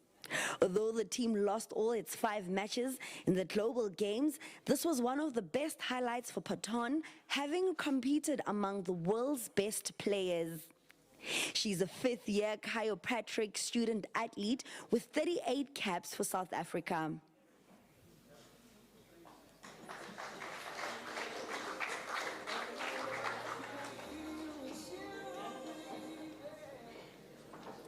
Although the team lost all its 5 matches in the global games, this was one of the best highlights for Patton, having competed among the world's best players. She's a 5th-year chiropractic student athlete with 38 caps for South Africa.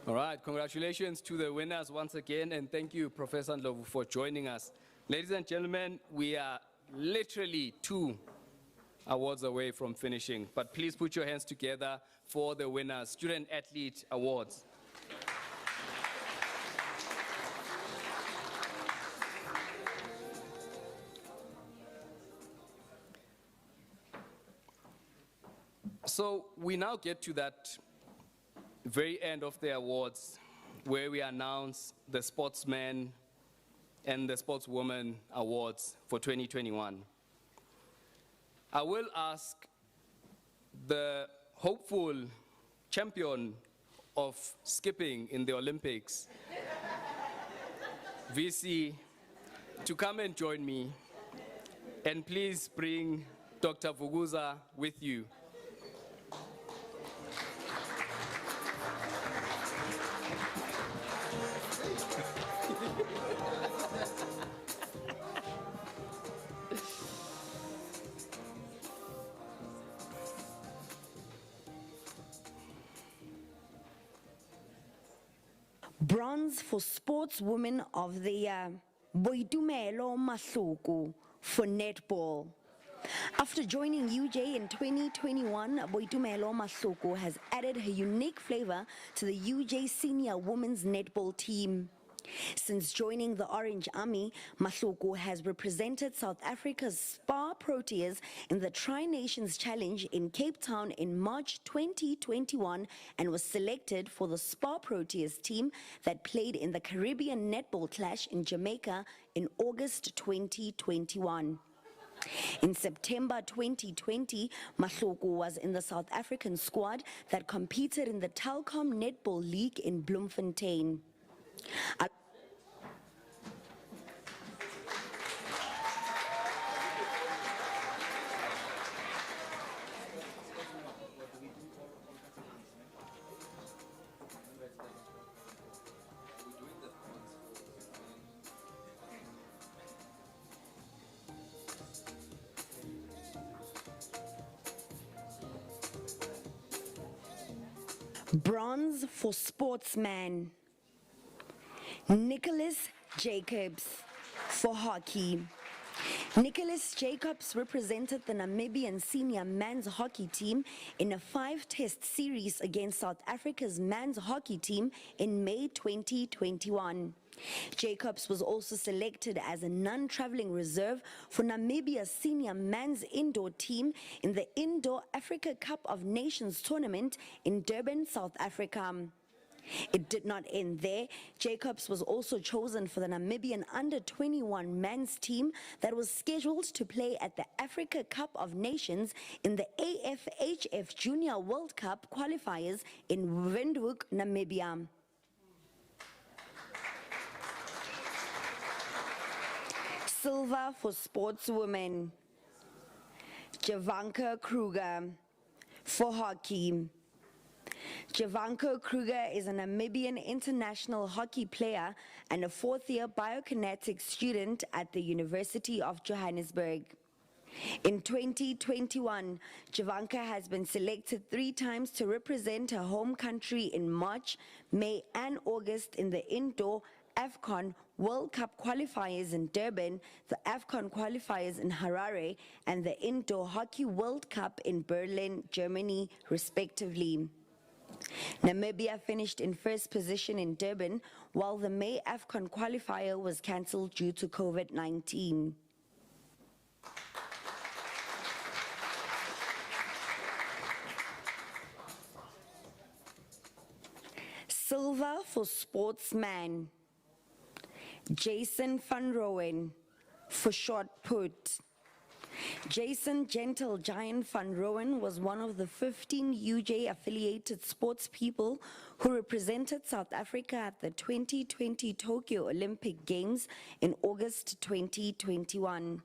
All right, congratulations to the winners once again, and thank you, Professor Ndlovu, for joining us. Ladies and gentlemen, we are literally 2 awards away from finishing, but please put your hands together for the winners, Student Athlete Awards. So we now get to that very end of the awards where we announce the Sportsman and the Sportswoman Awards for 2021. I will ask the hopeful champion of skipping in the Olympics, VC, to come and join me, and please bring Dr. Vuguza with you. Bronze for Sportswoman of the Year, Boitumelo Masuku for netball. After joining UJ in 2021, Boitumelo Masuku has added her unique flavor to the UJ senior women's netball team. Since joining the Orange Army, Masuku has represented South Africa's Spar Proteas in the Tri-Nations Challenge in Cape Town in March 2021 and was selected for the Spar Proteas team that played in the Caribbean Netball Clash in Jamaica in August 2021. In September 2020, Masuku was in the South African squad that competed in the Telkom Netball League in Bloemfontein. Bronze for Sportsman, Nicholas Jacobs for hockey. Nicholas Jacobs represented the Namibian senior men's hockey team in a 5-test series against South Africa's men's hockey team in May 2021. Jacobs was also selected as a non-traveling reserve for Namibia's senior men's indoor team in the Indoor Africa Cup of Nations tournament in Durban, South Africa. It did not end there. Jacobs was also chosen for the Namibian under-21 men's team that was scheduled to play at the Africa Cup of Nations in the AFHF Junior World Cup qualifiers in Windhoek, Namibia. Silver for Sportswomen, Javanka Kruger for hockey. Javanko Kruger is a Namibian international hockey player and a 4th-year biokinetics student at the University of Johannesburg. In 2021, Javanka has been selected 3 times to represent her home country in March, May, and August in the indoor AFCON World Cup qualifiers in Durban, the AFCON qualifiers in Harare, and the Indoor Hockey World Cup in Berlin, Germany, respectively. Namibia finished in 1st position in Durban, while the May AFCON qualifier was cancelled due to COVID-19. Silver for Sportsman, Jason van Rooyen for shot put. Jason Gentle Giant van Rowen was one of the 15 UJ-affiliated sports people who represented South Africa at the 2020 Tokyo Olympic Games in August 2021.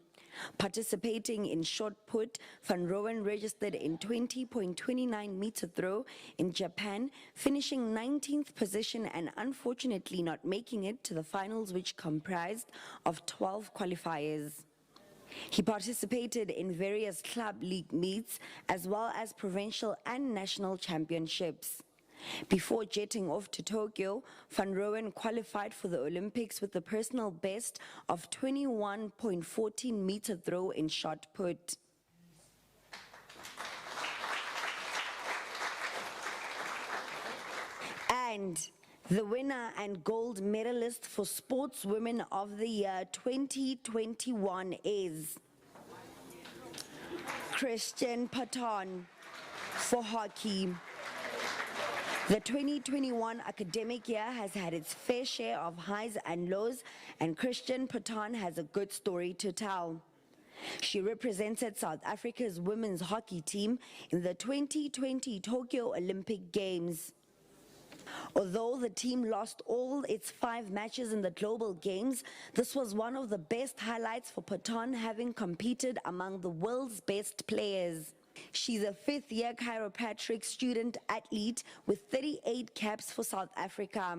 Participating in shot put, Van Rowen registered in 20.29 meter throw in Japan, finishing 19th position and unfortunately not making it to the finals, which comprised of 12 qualifiers. He participated in various club league meets as well as provincial and national championships. Before jetting off to Tokyo, Van Rowen qualified for the Olympics with a personal best of 21.14 meter throw in shot put. And the winner and gold medalist for Sportswomen of the Year 2021 is Christian Patton for hockey. The 2021 academic year has had its fair share of highs and lows, and Christian Patton has a good story to tell. She represented South Africa's women's hockey team in the 2020 Tokyo Olympic Games. Although the team lost all its 5 matches in the global games, this was one of the best highlights for Patton, having competed among the world's best players. She's a 5th-year chiropractic student athlete with 38 caps for South Africa.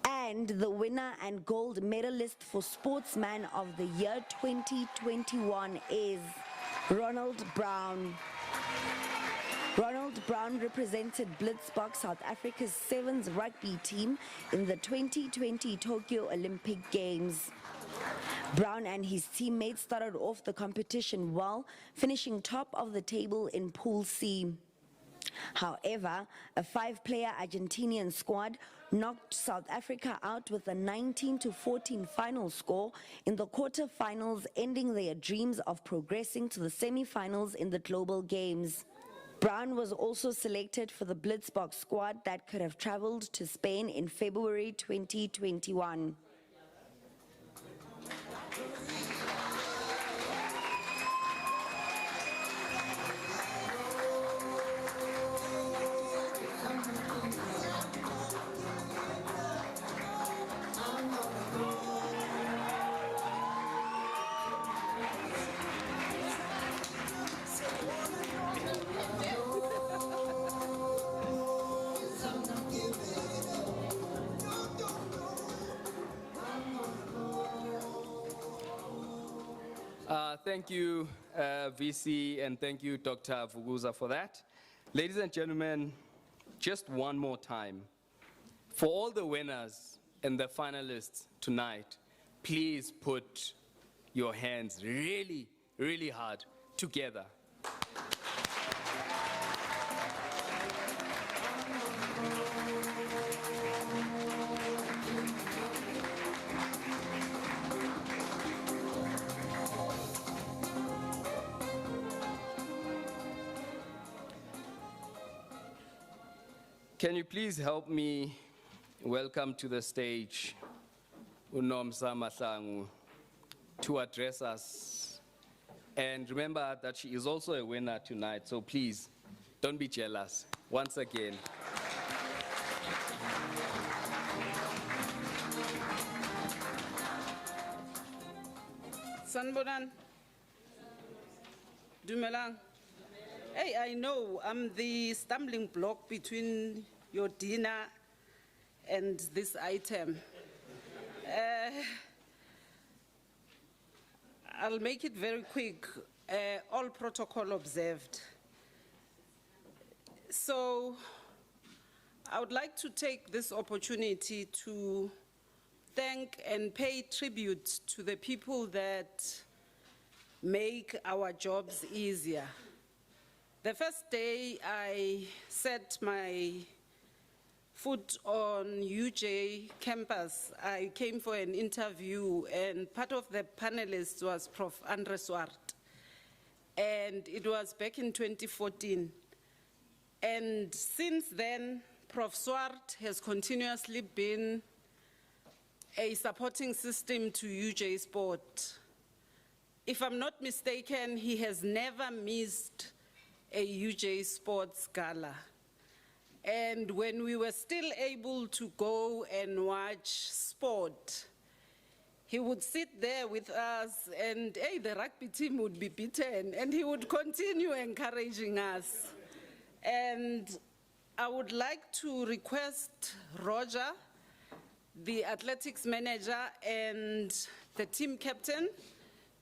And the winner and gold medalist for Sportsman of the Year 2021 is Ronald Brown. Ronald Brown represented Blitzboks, South Africa's 7th rugby team, in the 2020 Tokyo Olympic Games. Brown and his teammates started off the competition well, finishing top of the table in Pool C. However, a 5-player Argentinian squad knocked South Africa out with a 19-14 final score in the quarterfinals, ending their dreams of progressing to the semi-finals in the global games. Brown was also selected for the Blitzboks squad that could have traveled to Spain in February 2021. Thank you, VC, and thank you, Dr. Vuguza, for that. Ladies and gentlemen, just one more time. For all the winners and the finalists tonight, please put your hands really, really hard together. Can you please help me welcome to the stage Unomsa Mahlangu to address us? And remember that she is also a winner tonight, so please don't be jealous. Once again. Sanbonan, Dumelang. Hey, I know I'm the stumbling block between your dinner and this item. I'll make it very quick, all protocol observed. So I would like to take this opportunity to thank and pay tribute to the people that make our jobs easier. The first day I set my foot on UJ campus, I came for an interview, and part of the panelists was Prof. Andre Swart. And it was back in 2014. And since then, Prof. Swart has continuously been a supporting system to UJ Sport. If I'm not mistaken, he has never missed a UJ Sports Gala. And when we were still able to go and watch sport, he would sit there with us and, hey, the rugby team would be beaten, and he would continue encouraging us. And I would like to request Roger, the athletics manager and the team captain,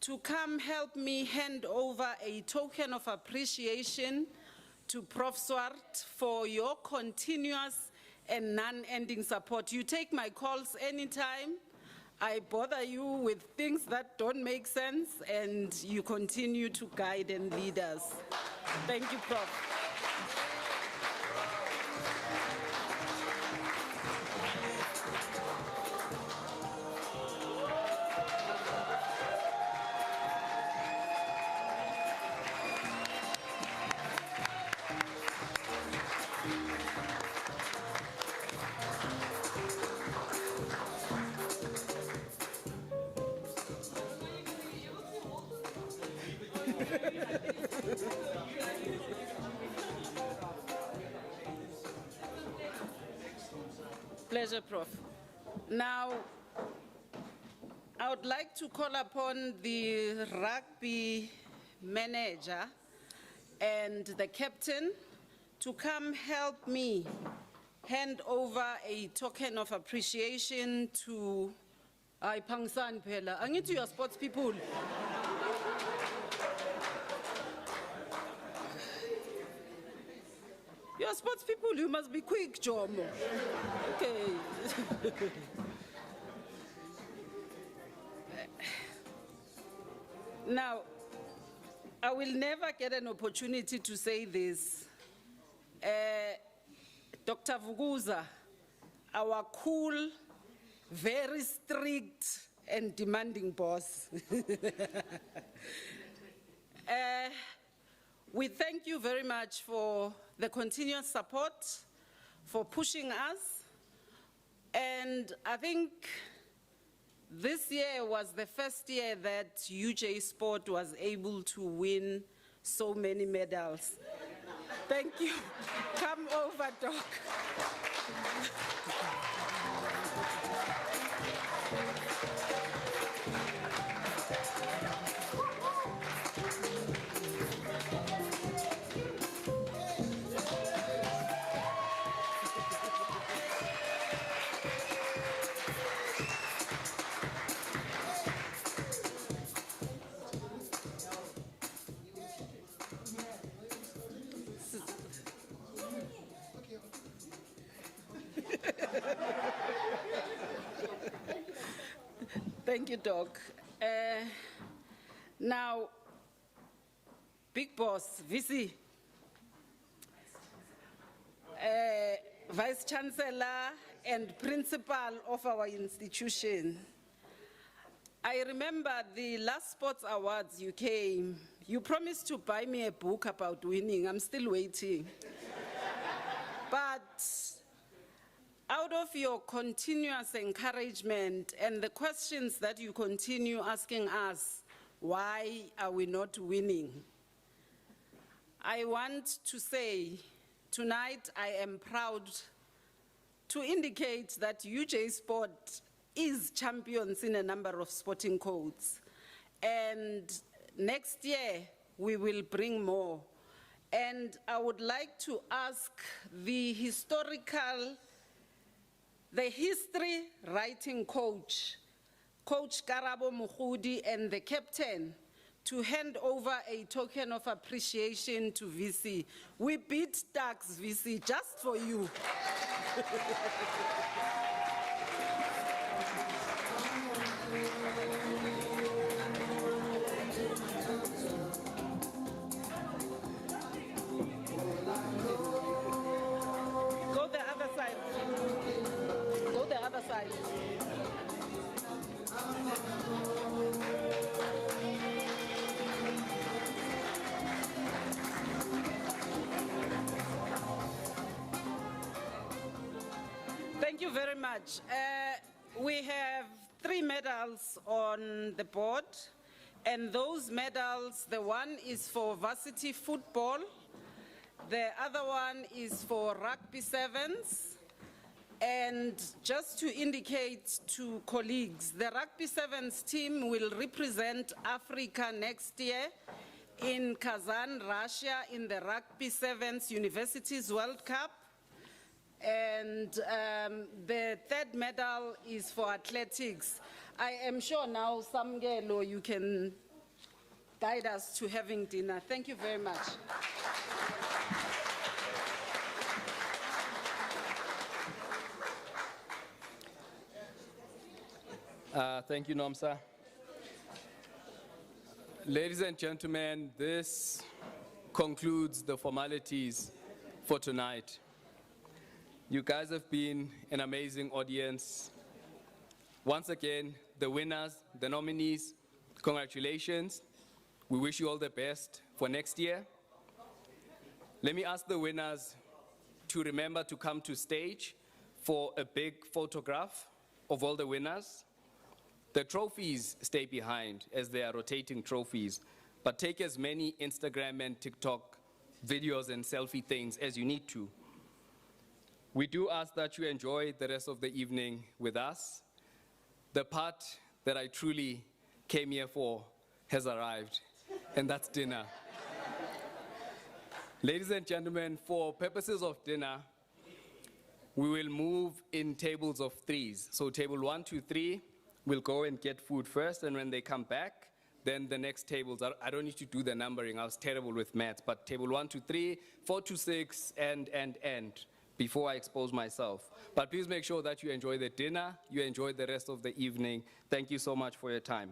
to come help me hand over a token of appreciation to Prof. Swart for your continuous and non-ending support. You take my calls anytime. I bother you with things that don't make sense, and you continue to guide and lead us. Thank you, Prof. Pleasure, Prof. Now, I would like to call upon the rugby manager and the captain to come help me hand over a token of appreciation to Pangsan Pela. I need to your sports people. Your sports people, you must be quick, Jomo. Okay. Now, I will never get an opportunity to say this. Dr. Vuguza, our cool, very strict and demanding boss. We thank you very much for the continuous support, for pushing us. And I think this year was the first year that UJ Sport was able to win so many medals. Thank you. Come over, Doc. Thank you, Doc. Now, Big Boss, VC, Vice Chancellor and Principal of our institution. I remember the last Sports Awards you came, you promised to buy me a book about winning. I'm still waiting. But out of your continuous encouragement and the questions that you continue asking us, why are we not winning? I want to say, tonight I am proud to indicate that UJ Sport is champions in a number of sporting codes. And next year, we will bring more. And I would like to ask the history writing coach, Coach Karabo Mukhudi, and the captain to hand over a token of appreciation to VC. We beat Tax, VC, just for you. Go the other side. Thank you very much. We have 3 medals on the board, and those medals, the one is for varsity football, the other one is for rugby sevens, and just to indicate to colleagues, the rugby sevens team will represent Africa next year in Kazan, Russia, in the Rugby Sevens Universities World Cup. And the 3rd medal is for athletics. I am sure now, Samgelo, you can guide us to having dinner. Thank you very much. Thank you, Nomsa. Ladies and gentlemen, this concludes the formalities for tonight. You guys have been an amazing audience. Once again, the winners, the nominees, congratulations. We wish you all the best for next year. Let me ask the winners to remember to come to stage for a big photograph of all the winners. The trophies stay behind as they are rotating trophies, but take as many Instagram and TikTok videos and selfie things as you need to. We do ask that you enjoy the rest of the evening with us. The part that I truly came here for has arrived, and that's dinner. Ladies and gentlemen, for purposes of dinner, we will move in tables of 3s. So table 1, 2, 3, we'll go and get food first, and when they come back, then the next tables, I don't need to do the numbering, I was terrible with maths, but table 1, 2, 3, 4 to 6, and before I expose myself. But please make sure that you enjoy the dinner, you enjoy the rest of the evening. Thank you so much for your time.